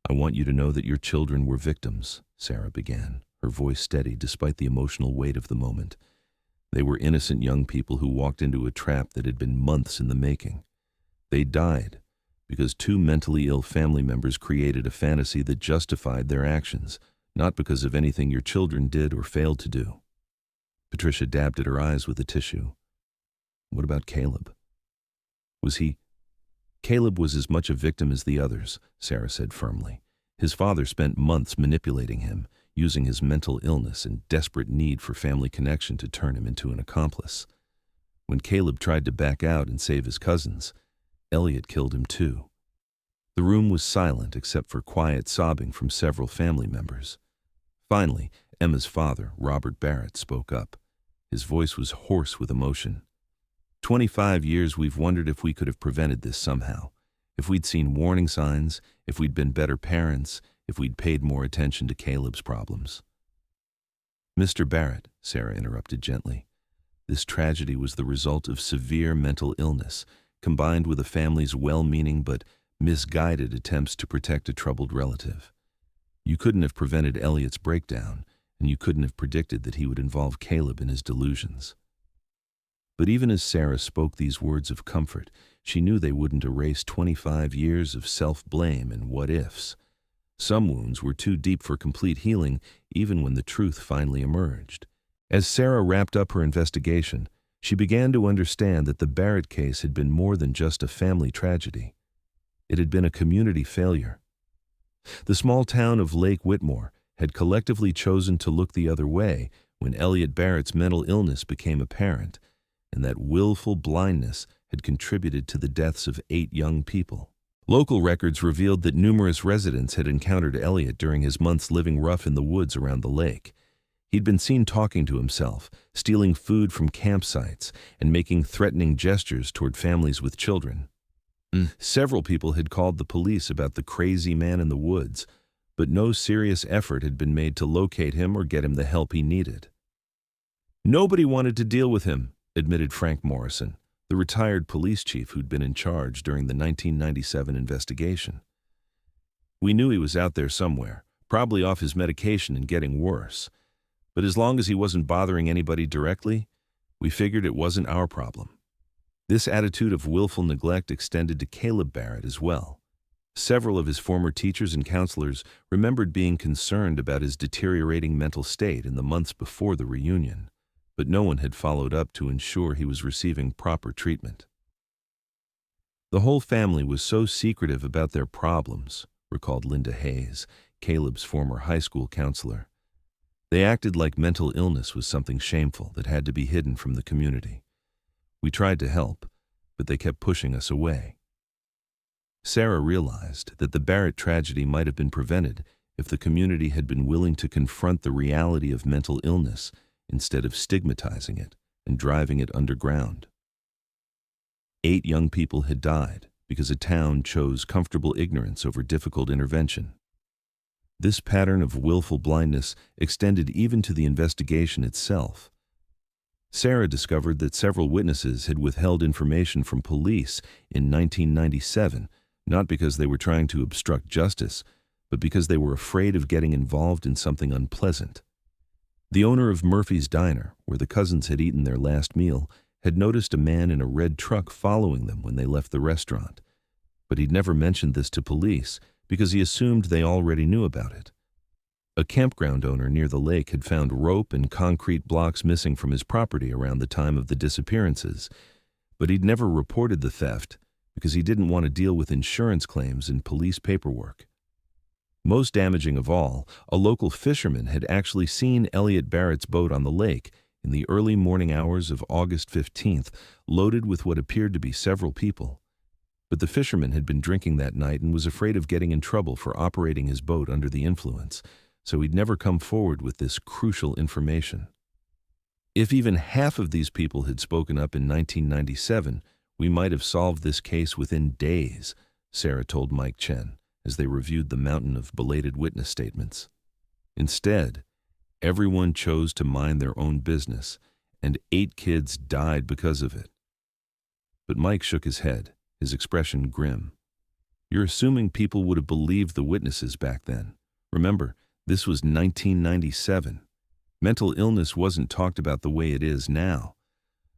"I want you to know that your children were victims," Sarah began, her voice steady despite the emotional weight of the moment. "They were innocent young people who walked into a trap that had been months in the making. They died because 2 mentally ill family members created a fantasy that justified their actions, not because of anything your children did or failed to do." Patricia dabbed at her eyes with a tissue. "What about Caleb? Was he—" "Caleb was as much a victim as the others," Sarah said firmly. "His father spent months manipulating him, using his mental illness and desperate need for family connection to turn him into an accomplice. When Caleb tried to back out and save his cousins, Elliot killed him too." The room was silent except for quiet sobbing from several family members. Finally, Emma's father, Robert Barrett, spoke up. His voice was hoarse with emotion. 25 years we've wondered if we could have prevented this somehow. If we'd seen warning signs, if we'd been better parents, if we'd paid more attention to Caleb's problems." "Mr. Barrett," Sarah interrupted gently, "this tragedy was the result of severe mental illness, combined with a family's well-meaning but misguided attempts to protect a troubled relative. You couldn't have prevented Elliot's breakdown, and you couldn't have predicted that he would involve Caleb in his delusions." But even as Sarah spoke these words of comfort, she knew they wouldn't erase 25 years of self-blame and what-ifs. Some wounds were too deep for complete healing, even when the truth finally emerged. As Sarah wrapped up her investigation, she began to understand that the Barrett case had been more than just a family tragedy. It had been a community failure. The small town of Lake Whitmore had collectively chosen to look the other way when Elliot Barrett's mental illness became apparent, and that willful blindness had contributed to the deaths of 8 young people. Local records revealed that numerous residents had encountered Elliot during his months living rough in the woods around the lake. He'd been seen talking to himself, stealing food from campsites, and making threatening gestures toward families with children. Several people had called the police about the crazy man in the woods, but no serious effort had been made to locate him or get him the help he needed. "Nobody wanted to deal with him," admitted Frank Morrison, the retired police chief who'd been in charge during the 1997 investigation. "We knew he was out there somewhere, probably off his medication and getting worse. But as long as he wasn't bothering anybody directly, we figured it wasn't our problem." This attitude of willful neglect extended to Caleb Barrett as well. Several of his former teachers and counselors remembered being concerned about his deteriorating mental state in the months before the reunion, but no one had followed up to ensure he was receiving proper treatment. "The whole family was so secretive about their problems," recalled Linda Hayes, Caleb's former high school counselor. "They acted like mental illness was something shameful that had to be hidden from the community. We tried to help, but they kept pushing us away." Sarah realized that the Barrett tragedy might have been prevented if the community had been willing to confront the reality of mental illness instead of stigmatizing it and driving it underground. 8 young people had died because a town chose comfortable ignorance over difficult intervention. This pattern of willful blindness extended even to the investigation itself. Sarah discovered that several witnesses had withheld information from police in 1997, not because they were trying to obstruct justice, but because they were afraid of getting involved in something unpleasant. The owner of Murphy's Diner, where the cousins had eaten their last meal, had noticed a man in a red truck following them when they left the restaurant. But he'd never mentioned this to police because he assumed they already knew about it. A campground owner near the lake had found rope and concrete blocks missing from his property around the time of the disappearances, but he'd never reported the theft because he didn't want to deal with insurance claims and police paperwork. Most damaging of all, a local fisherman had actually seen Elliot Barrett's boat on the lake in the early morning hours of August 15th, loaded with what appeared to be several people. But the fisherman had been drinking that night and was afraid of getting in trouble for operating his boat under the influence, so he'd never come forward with this crucial information. If even half of these people had spoken up in 1997, we might have solved this case within days, Sarah told Mike Chen as they reviewed the mountain of belated witness statements. Instead, everyone chose to mind their own business, and 8 kids died because of it. But Mike shook his head, his expression grim. "You're assuming people would have believed the witnesses back then. Remember, this was 1997. Mental illness wasn't talked about the way it is now.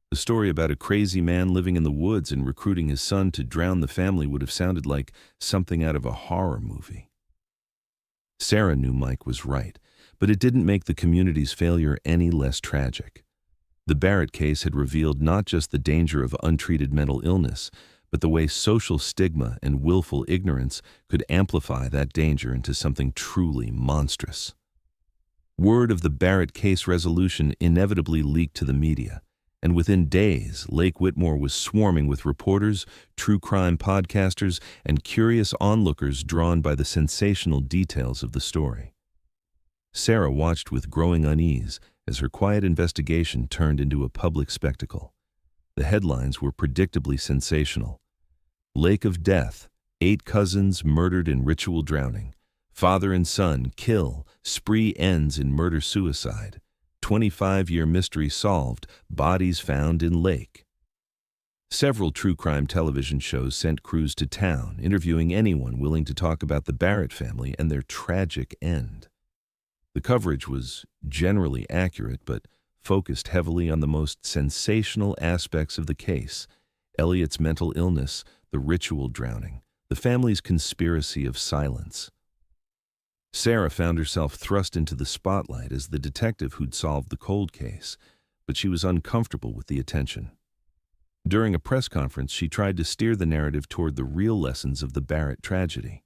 The story about a crazy man living in the woods and recruiting his son to drown the family would have sounded like something out of a horror movie." Sarah knew Mike was right, but it didn't make the community's failure any less tragic. The Barrett case had revealed not just the danger of untreated mental illness, but the way social stigma and willful ignorance could amplify that danger into something truly monstrous. Word of the Barrett case resolution inevitably leaked to the media, and within days, Lake Whitmore was swarming with reporters, true crime podcasters, and curious onlookers drawn by the sensational details of the story. Sarah watched with growing unease as her quiet investigation turned into a public spectacle. The headlines were predictably sensational. Lake of Death, 8 cousins murdered in ritual drowning. Father and son kill, spree ends in murder-suicide. 25-year mystery solved, bodies found in lake. Several true crime television shows sent crews to town, interviewing anyone willing to talk about the Barrett family and their tragic end. The coverage was generally accurate, but focused heavily on the most sensational aspects of the case: Elliot's mental illness, the ritual drowning, the family's conspiracy of silence. Sarah found herself thrust into the spotlight as the detective who'd solved the cold case, but she was uncomfortable with the attention. During a press conference, she tried to steer the narrative toward the real lessons of the Barrett tragedy.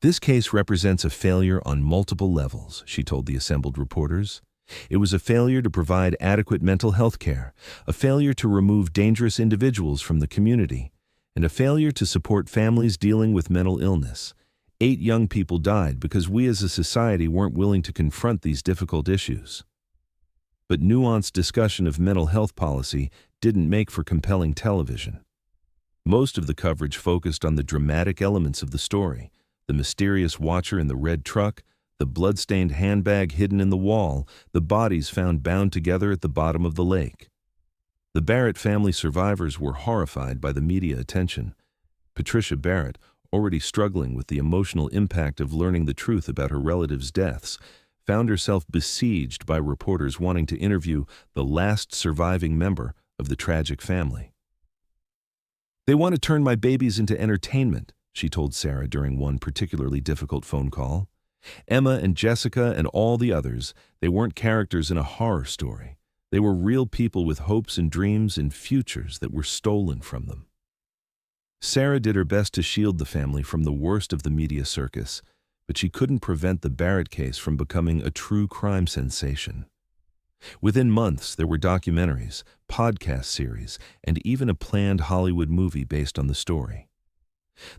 "This case represents a failure on multiple levels," she told the assembled reporters. "It was a failure to provide adequate mental health care, a failure to remove dangerous individuals from the community, and a failure to support families dealing with mental illness. 8 young people died because we as a society weren't willing to confront these difficult issues." But nuanced discussion of mental health policy didn't make for compelling television. Most of the coverage focused on the dramatic elements of the story: the mysterious watcher in the red truck, the bloodstained handbag hidden in the wall, the bodies found bound together at the bottom of the lake. The Barrett family survivors were horrified by the media attention. Patricia Barrett, already struggling with the emotional impact of learning the truth about her relatives' deaths, found herself besieged by reporters wanting to interview the last surviving member of the tragic family. "They want to turn my babies into entertainment," she told Sarah during one particularly difficult phone call. "Emma and Jessica and all the others, they weren't characters in a horror story. They were real people with hopes and dreams and futures that were stolen from them." Sarah did her best to shield the family from the worst of the media circus, but she couldn't prevent the Barrett case from becoming a true crime sensation. Within months, there were documentaries, podcast series, and even a planned Hollywood movie based on the story.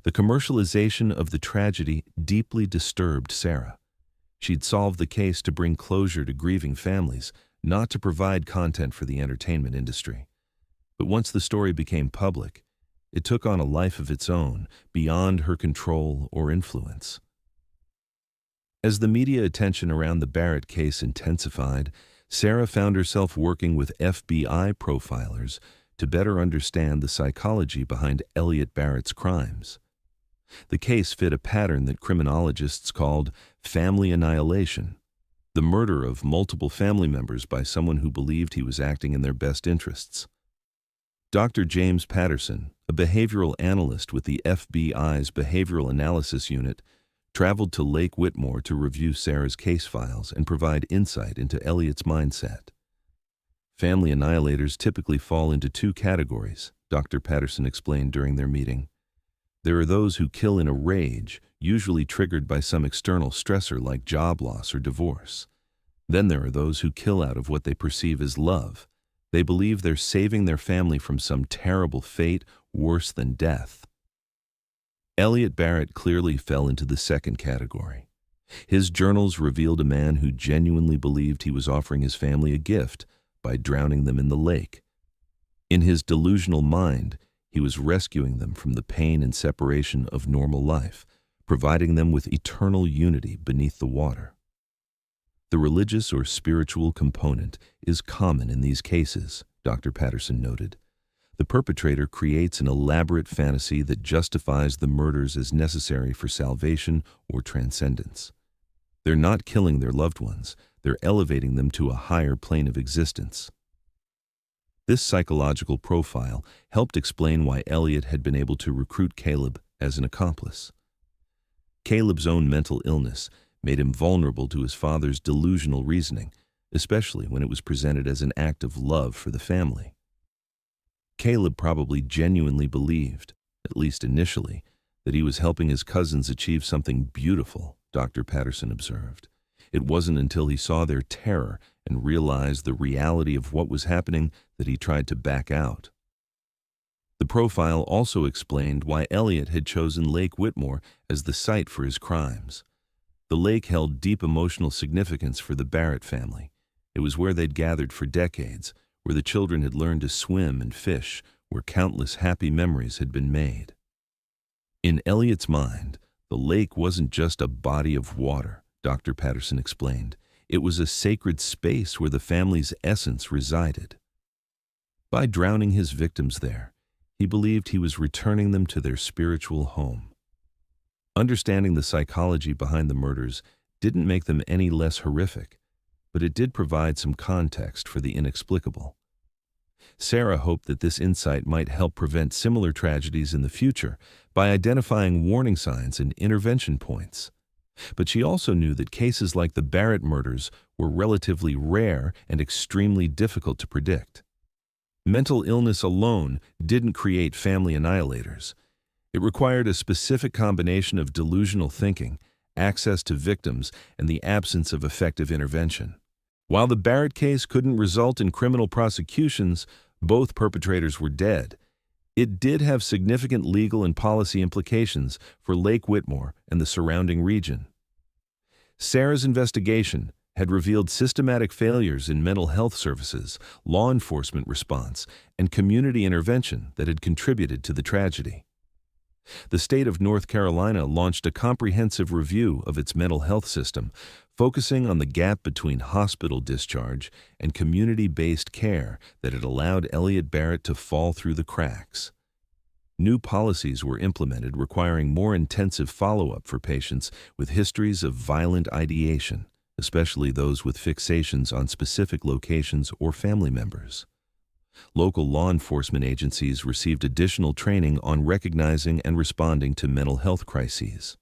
The commercialization of the tragedy deeply disturbed Sarah. She'd solved the case to bring closure to grieving families, not to provide content for the entertainment industry. But once the story became public, it took on a life of its own, beyond her control or influence. As the media attention around the Barrett case intensified, Sarah found herself working with FBI profilers to better understand the psychology behind Elliot Barrett's crimes. The case fit a pattern that criminologists called family annihilation, the murder of multiple family members by someone who believed he was acting in their best interests. Dr. James Patterson, a behavioral analyst with the FBI's Behavioral Analysis Unit, traveled to Lake Whitmore to review Sarah's case files and provide insight into Elliot's mindset. "Family annihilators typically fall into 2 categories," Dr. Patterson explained during their meeting. "There are those who kill in a rage, usually triggered by some external stressor like job loss or divorce. Then there are those who kill out of what they perceive as love. They believe they're saving their family from some terrible fate worse than death." Elliot Barrett clearly fell into the second category. His journals revealed a man who genuinely believed he was offering his family a gift by drowning them in the lake. In his delusional mind, he was rescuing them from the pain and separation of normal life, providing them with eternal unity beneath the water. The religious or spiritual component is common in these cases, Dr. Patterson noted. The perpetrator creates an elaborate fantasy that justifies the murders as necessary for salvation or transcendence. They're not killing their loved ones, they're elevating them to a higher plane of existence. This psychological profile helped explain why Elliot had been able to recruit Caleb as an accomplice. Caleb's own mental illness made him vulnerable to his father's delusional reasoning, especially when it was presented as an act of love for the family. Caleb probably genuinely believed, at least initially, that he was helping his cousins achieve something beautiful, Dr. Patterson observed. It wasn't until he saw their terror and realized the reality of what was happening that he tried to back out. The profile also explained why Elliot had chosen Lake Whitmore as the site for his crimes. The lake held deep emotional significance for the Barrett family. It was where they'd gathered for decades, where the children had learned to swim and fish, where countless happy memories had been made. In Elliot's mind, the lake wasn't just a body of water, Dr. Patterson explained. It was a sacred space where the family's essence resided. By drowning his victims there, he believed he was returning them to their spiritual home. Understanding the psychology behind the murders didn't make them any less horrific, but it did provide some context for the inexplicable. Sarah hoped that this insight might help prevent similar tragedies in the future by identifying warning signs and intervention points. But she also knew that cases like the Barrett murders were relatively rare and extremely difficult to predict. Mental illness alone didn't create family annihilators. It required a specific combination of delusional thinking, access to victims, and the absence of effective intervention. While the Barrett case couldn't result in criminal prosecutions, both perpetrators were dead. It did have significant legal and policy implications for Lake Whitmore and the surrounding region. Sarah's investigation had revealed systematic failures in mental health services, law enforcement response, and community intervention that had contributed to the tragedy. The state of North Carolina launched a comprehensive review of its mental health system, focusing on the gap between hospital discharge and community-based care that had allowed Elliot Barrett to fall through the cracks. New policies were implemented requiring more intensive follow-up for patients with histories of violent ideation, especially those with fixations on specific locations or family members. Local law enforcement agencies received additional training on recognizing and responding to mental health crises.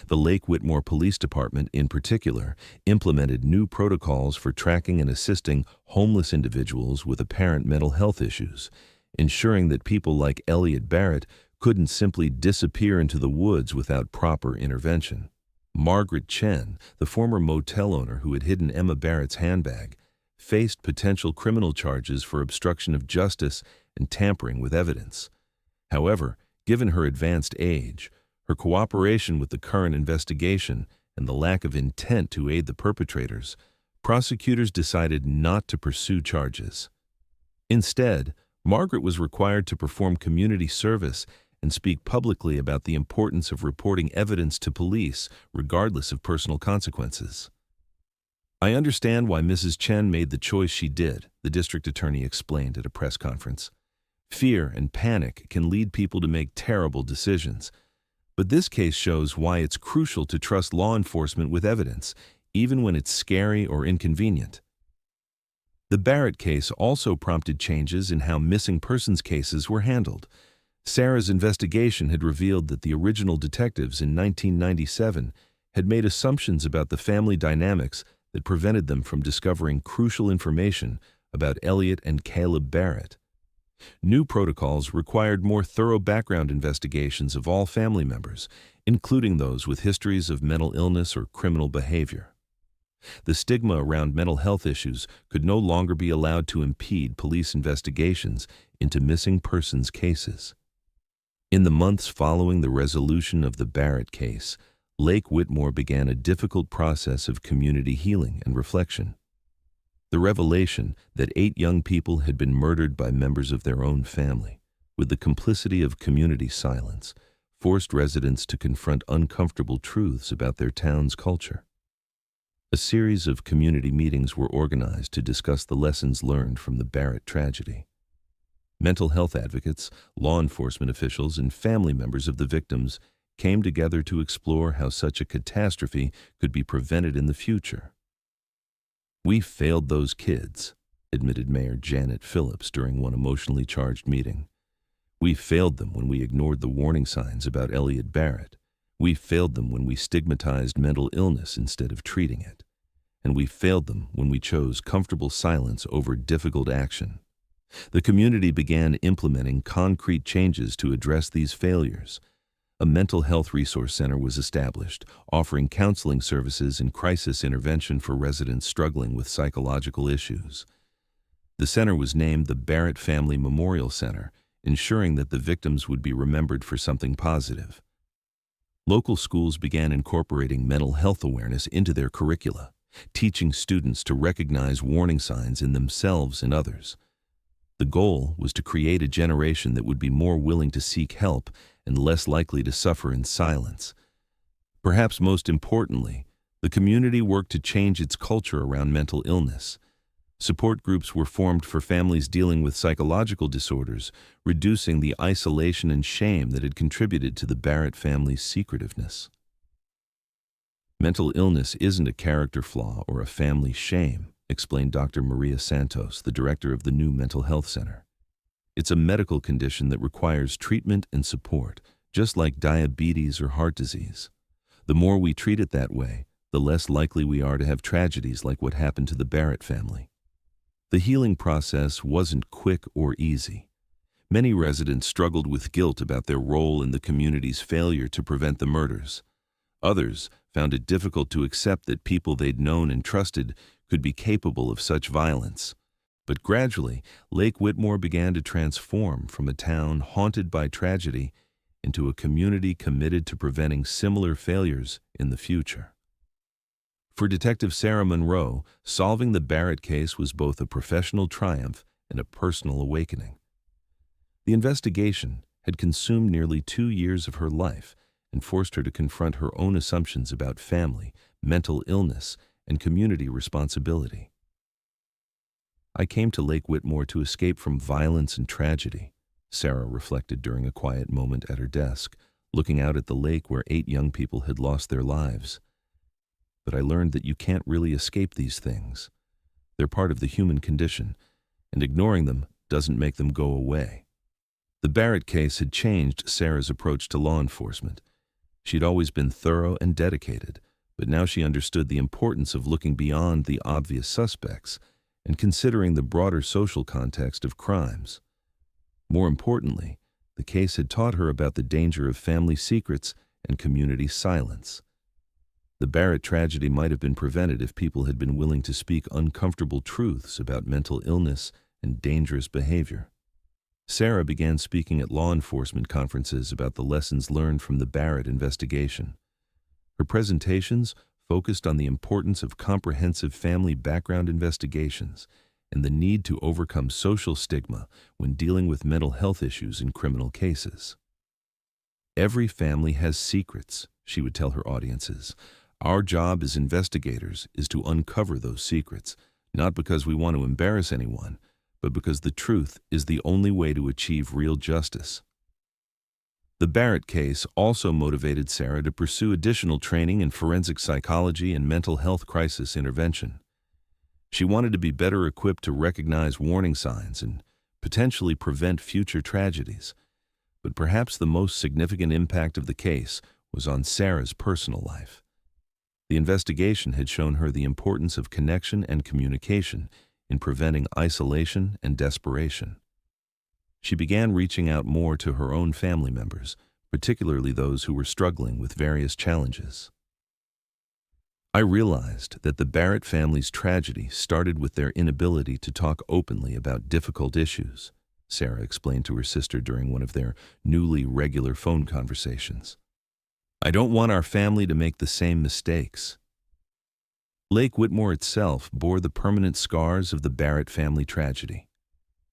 The Lake Whitmore Police Department, in particular, implemented new protocols for tracking and assisting homeless individuals with apparent mental health issues, ensuring that people like Elliot Barrett couldn't simply disappear into the woods without proper intervention. Margaret Chen, the former motel owner who had hidden Emma Barrett's handbag, faced potential criminal charges for obstruction of justice and tampering with evidence. However, given her advanced age, her cooperation with the current investigation, and the lack of intent to aid the perpetrators, prosecutors decided not to pursue charges. Instead, Margaret was required to perform community service and speak publicly about the importance of reporting evidence to police, regardless of personal consequences. "I understand why Mrs. Chen made the choice she did," the district attorney explained at a press conference. "Fear and panic can lead people to make terrible decisions. But this case shows why it's crucial to trust law enforcement with evidence, even when it's scary or inconvenient." The Barrett case also prompted changes in how missing persons cases were handled. Sarah's investigation had revealed that the original detectives in 1997 had made assumptions about the family dynamics that prevented them from discovering crucial information about Elliot and Caleb Barrett. New protocols required more thorough background investigations of all family members, including those with histories of mental illness or criminal behavior. The stigma around mental health issues could no longer be allowed to impede police investigations into missing persons cases. In the months following the resolution of the Barrett case, Lake Whitmore began a difficult process of community healing and reflection. The revelation that 8 young people had been murdered by members of their own family, with the complicity of community silence, forced residents to confront uncomfortable truths about their town's culture. A series of community meetings were organized to discuss the lessons learned from the Barrett tragedy. Mental health advocates, law enforcement officials, and family members of the victims came together to explore how such a catastrophe could be prevented in the future. "We failed those kids," admitted Mayor Janet Phillips during one emotionally charged meeting. "We failed them when we ignored the warning signs about Elliot Barrett. We failed them when we stigmatized mental illness instead of treating it. And we failed them when we chose comfortable silence over difficult action." The community began implementing concrete changes to address these failures. A mental health resource center was established, offering counseling services and crisis intervention for residents struggling with psychological issues. The center was named the Barrett Family Memorial Center, ensuring that the victims would be remembered for something positive. Local schools began incorporating mental health awareness into their curricula, teaching students to recognize warning signs in themselves and others. The goal was to create a generation that would be more willing to seek help and less likely to suffer in silence. Perhaps most importantly, the community worked to change its culture around mental illness. Support groups were formed for families dealing with psychological disorders, reducing the isolation and shame that had contributed to the Barrett family's secretiveness. Mental illness isn't a character flaw or a family shame, explained Dr. Maria Santos, the director of the new mental health center. It's a medical condition that requires treatment and support, just like diabetes or heart disease. The more we treat it that way, the less likely we are to have tragedies like what happened to the Barrett family. The healing process wasn't quick or easy. Many residents struggled with guilt about their role in the community's failure to prevent the murders. Others found it difficult to accept that people they'd known and trusted could be capable of such violence. But gradually, Lake Whitmore began to transform from a town haunted by tragedy into a community committed to preventing similar failures in the future. For Detective Sarah Monroe, solving the Barrett case was both a professional triumph and a personal awakening. The investigation had consumed nearly 2 years of her life and forced her to confront her own assumptions about family, mental illness, and community responsibility. "I came to Lake Whitmore to escape from violence and tragedy," Sarah reflected during a quiet moment at her desk, looking out at the lake where 8 young people had lost their lives. "But I learned that you can't really escape these things. They're part of the human condition, and ignoring them doesn't make them go away." The Barrett case had changed Sarah's approach to law enforcement. She'd always been thorough and dedicated, but now she understood the importance of looking beyond the obvious suspects and considering the broader social context of crimes. More importantly, the case had taught her about the danger of family secrets and community silence. The Barrett tragedy might have been prevented if people had been willing to speak uncomfortable truths about mental illness and dangerous behavior. Sarah began speaking at law enforcement conferences about the lessons learned from the Barrett investigation. Her presentations focused on the importance of comprehensive family background investigations and the need to overcome social stigma when dealing with mental health issues in criminal cases. "Every family has secrets," she would tell her audiences. "Our job as investigators is to uncover those secrets, not because we want to embarrass anyone, but because the truth is the only way to achieve real justice." The Barrett case also motivated Sarah to pursue additional training in forensic psychology and mental health crisis intervention. She wanted to be better equipped to recognize warning signs and potentially prevent future tragedies. But perhaps the most significant impact of the case was on Sarah's personal life. The investigation had shown her the importance of connection and communication in preventing isolation and desperation. She began reaching out more to her own family members, particularly those who were struggling with various challenges. "I realized that the Barrett family's tragedy started with their inability to talk openly about difficult issues," Sarah explained to her sister during one of their newly regular phone conversations. "I don't want our family to make the same mistakes." Lake Whitmore itself bore the permanent scars of the Barrett family tragedy.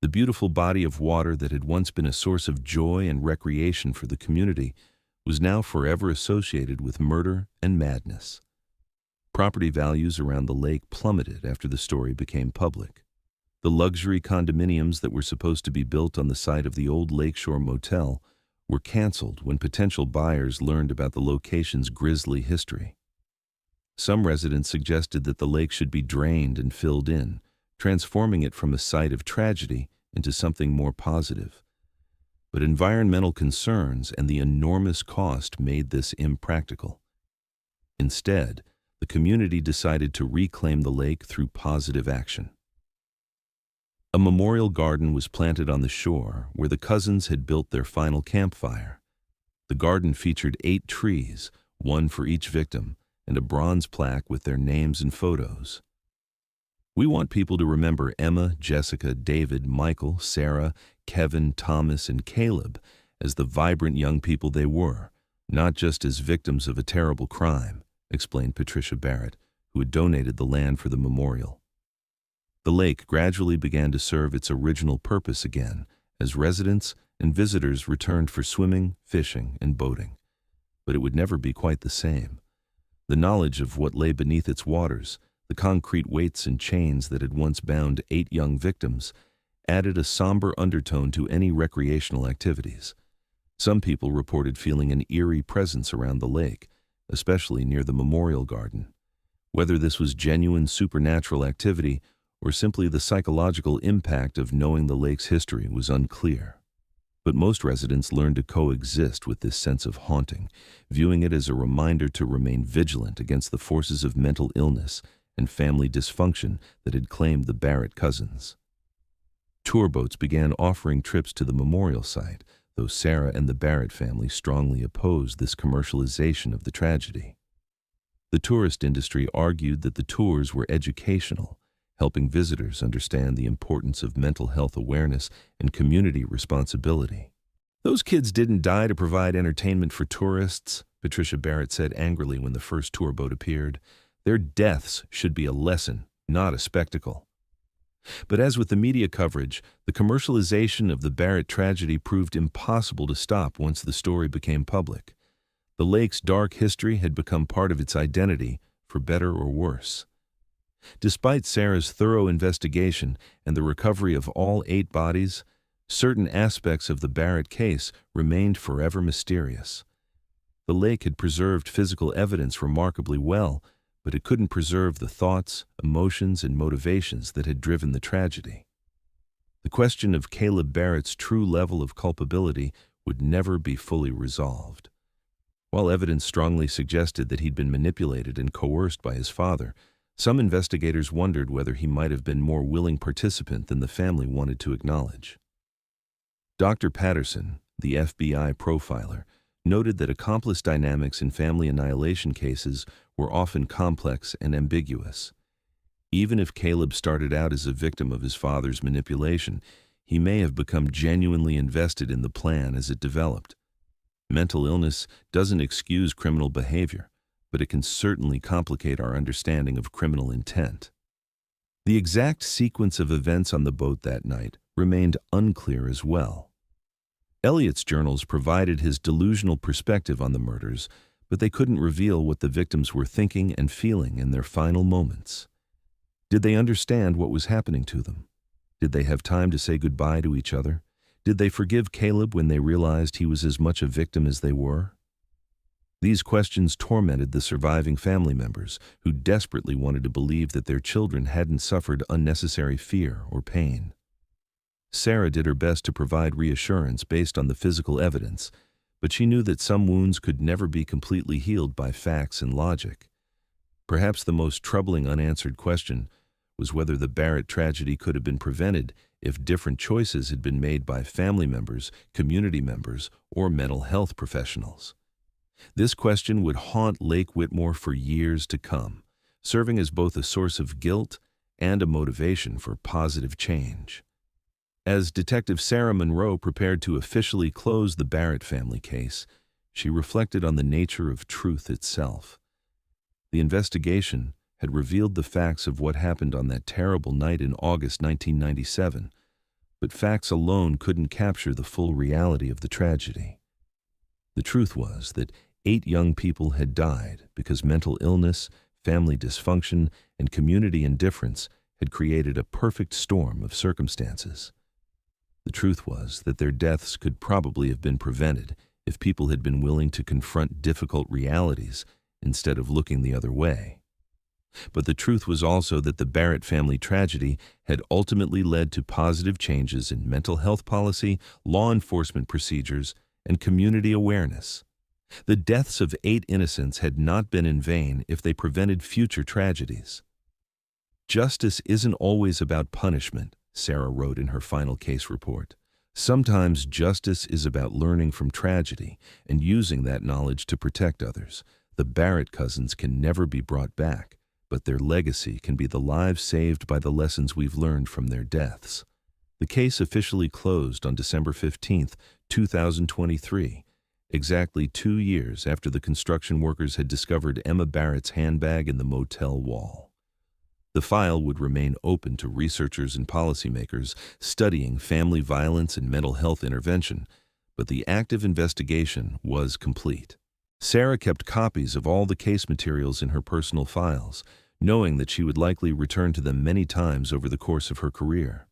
The beautiful body of water that had once been a source of joy and recreation for the community was now forever associated with murder and madness. Property values around the lake plummeted after the story became public. The luxury condominiums that were supposed to be built on the site of the old Lakeshore Motel were canceled when potential buyers learned about the location's grisly history. Some residents suggested that the lake should be drained and filled in, transforming it from a site of tragedy into something more positive. But environmental concerns and the enormous cost made this impractical. Instead, the community decided to reclaim the lake through positive action. A memorial garden was planted on the shore where the cousins had built their final campfire. The garden featured 8 trees, one for each victim, and a bronze plaque with their names and photos. "We want people to remember Emma, Jessica, David, Michael, Sarah, Kevin, Thomas, and Caleb as the vibrant young people they were, not just as victims of a terrible crime," explained Patricia Barrett, who had donated the land for the memorial. The lake gradually began to serve its original purpose again, as residents and visitors returned for swimming, fishing, and boating. But it would never be quite the same. The knowledge of what lay beneath its waters, the concrete weights and chains that had once bound 8 young victims, added a somber undertone to any recreational activities. Some people reported feeling an eerie presence around the lake, especially near the memorial garden. Whether this was genuine supernatural activity or simply the psychological impact of knowing the lake's history was unclear. But most residents learned to coexist with this sense of haunting, viewing it as a reminder to remain vigilant against the forces of mental illness and family dysfunction that had claimed the Barrett cousins. Tour boats began offering trips to the memorial site, though Sarah and the Barrett family strongly opposed this commercialization of the tragedy. The tourist industry argued that the tours were educational, helping visitors understand the importance of mental health awareness and community responsibility. "Those kids didn't die to provide entertainment for tourists," Patricia Barrett said angrily when the first tour boat appeared. "Their deaths should be a lesson, not a spectacle." But as with the media coverage, the commercialization of the Barrett tragedy proved impossible to stop once the story became public. The lake's dark history had become part of its identity, for better or worse. Despite Sarah's thorough investigation and the recovery of all 8 bodies, certain aspects of the Barrett case remained forever mysterious. The lake had preserved physical evidence remarkably well, but it couldn't preserve the thoughts, emotions, and motivations that had driven the tragedy. The question of Caleb Barrett's true level of culpability would never be fully resolved. While evidence strongly suggested that he'd been manipulated and coerced by his father, some investigators wondered whether he might have been more willing participant than the family wanted to acknowledge. Dr. Patterson, the FBI profiler, noted that accomplice dynamics in family annihilation cases were often complex and ambiguous. Even if Caleb started out as a victim of his father's manipulation, he may have become genuinely invested in the plan as it developed. Mental illness doesn't excuse criminal behavior, but it can certainly complicate our understanding of criminal intent. The exact sequence of events on the boat that night remained unclear as well. Elliot's journals provided his delusional perspective on the murders, but they couldn't reveal what the victims were thinking and feeling in their final moments. Did they understand what was happening to them? Did they have time to say goodbye to each other? Did they forgive Caleb when they realized he was as much a victim as they were? These questions tormented the surviving family members, who desperately wanted to believe that their children hadn't suffered unnecessary fear or pain. Sarah did her best to provide reassurance based on the physical evidence, but she knew that some wounds could never be completely healed by facts and logic. Perhaps the most troubling unanswered question was whether the Barrett tragedy could have been prevented if different choices had been made by family members, community members, or mental health professionals. This question would haunt Lake Whitmore for years to come, serving as both a source of guilt and a motivation for positive change. As Detective Sarah Monroe prepared to officially close the Barrett family case, she reflected on the nature of truth itself. The investigation had revealed the facts of what happened on that terrible night in August 1997, but facts alone couldn't capture the full reality of the tragedy. The truth was that 8 young people had died because mental illness, family dysfunction, and community indifference had created a perfect storm of circumstances. The truth was that their deaths could probably have been prevented if people had been willing to confront difficult realities instead of looking the other way. But the truth was also that the Barrett family tragedy had ultimately led to positive changes in mental health policy, law enforcement procedures, and community awareness. The deaths of 8 innocents had not been in vain if they prevented future tragedies. "Justice isn't always about punishment," Sarah wrote in her final case report. "Sometimes justice is about learning from tragedy and using that knowledge to protect others. The Barrett cousins can never be brought back, but their legacy can be the lives saved by the lessons we've learned from their deaths." The case officially closed on December 15, 2023, exactly 2 years after the construction workers had discovered Emma Barrett's handbag in the motel wall. The file would remain open to researchers and policymakers studying family violence and mental health intervention, but the active investigation was complete. Sarah kept copies of all the case materials in her personal files, knowing that she would likely return to them many times over the course of her career.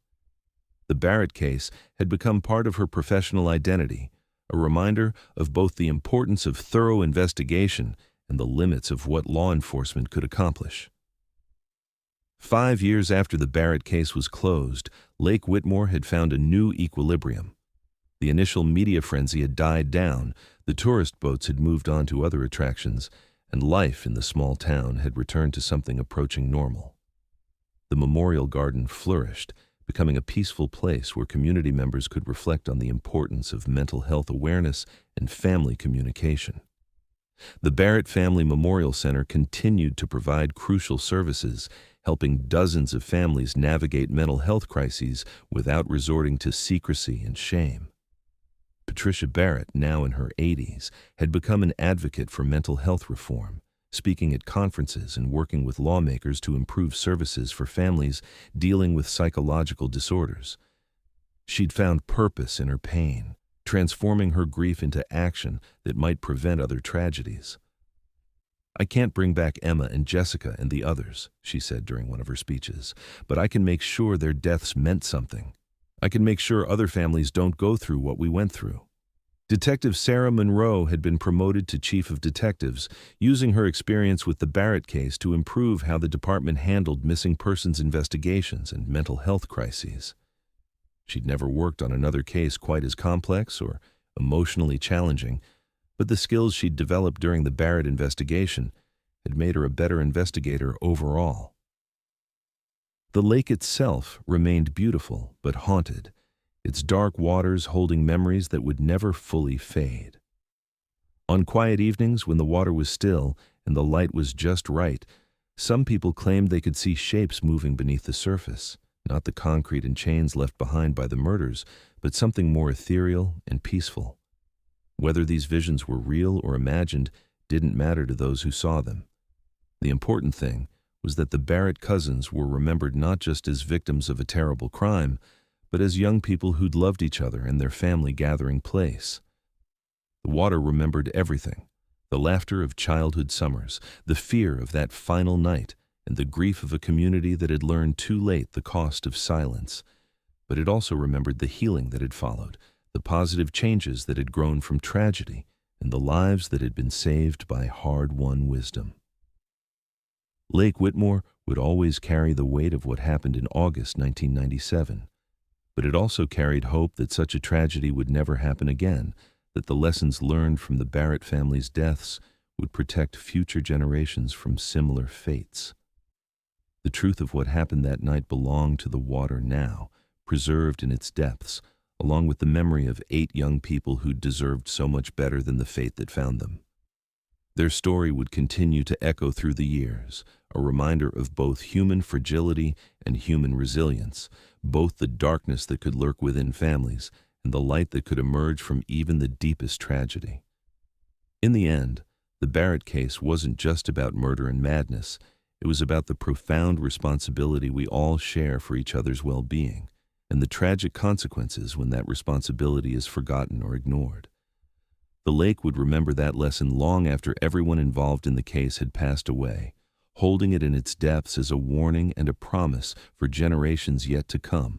The Barrett case had become part of her professional identity, a reminder of both the importance of thorough investigation and the limits of what law enforcement could accomplish. 5 years after the Barrett case was closed, Lake Whitmore had found a new equilibrium. The initial media frenzy had died down, the tourist boats had moved on to other attractions, and life in the small town had returned to something approaching normal. The memorial garden flourished, becoming a peaceful place where community members could reflect on the importance of mental health awareness and family communication. The Barrett Family Memorial Center continued to provide crucial services, helping dozens of families navigate mental health crises without resorting to secrecy and shame. Patricia Barrett, now in her 80s, had become an advocate for mental health reform, speaking at conferences and working with lawmakers to improve services for families dealing with psychological disorders. She'd found purpose in her pain, transforming her grief into action that might prevent other tragedies. "I can't bring back Emma and Jessica and the others," she said during one of her speeches, "but I can make sure their deaths meant something. I can make sure other families don't go through what we went through." Detective Sarah Monroe had been promoted to Chief of Detectives, using her experience with the Barrett case to improve how the department handled missing persons investigations and mental health crises. She'd never worked on another case quite as complex or emotionally challenging, but the skills she'd developed during the Barrett investigation had made her a better investigator overall. The lake itself remained beautiful but haunted, its dark waters holding memories that would never fully fade. On quiet evenings when the water was still and the light was just right, some people claimed they could see shapes moving beneath the surface, not the concrete and chains left behind by the murders, but something more ethereal and peaceful. Whether these visions were real or imagined didn't matter to those who saw them. The important thing was that the Barrett cousins were remembered not just as victims of a terrible crime, but as young people who'd loved each other and their family gathering place. The water remembered everything: the laughter of childhood summers, the fear of that final night, and the grief of a community that had learned too late the cost of silence. But it also remembered the healing that had followed, the positive changes that had grown from tragedy, and the lives that had been saved by hard-won wisdom. Lake Whitmore would always carry the weight of what happened in August 1997, but it also carried hope that such a tragedy would never happen again, that the lessons learned from the Barrett family's deaths would protect future generations from similar fates. The truth of what happened that night belonged to the water now, preserved in its depths, along with the memory of 8 young people who deserved so much better than the fate that found them. Their story would continue to echo through the years, a reminder of both human fragility and human resilience, both the darkness that could lurk within families and the light that could emerge from even the deepest tragedy. In the end, the Barrett case wasn't just about murder and madness. It was about the profound responsibility we all share for each other's well-being, and the tragic consequences when that responsibility is forgotten or ignored. The lake would remember that lesson long after everyone involved in the case had passed away, holding it in its depths as a warning and a promise for generations yet to come.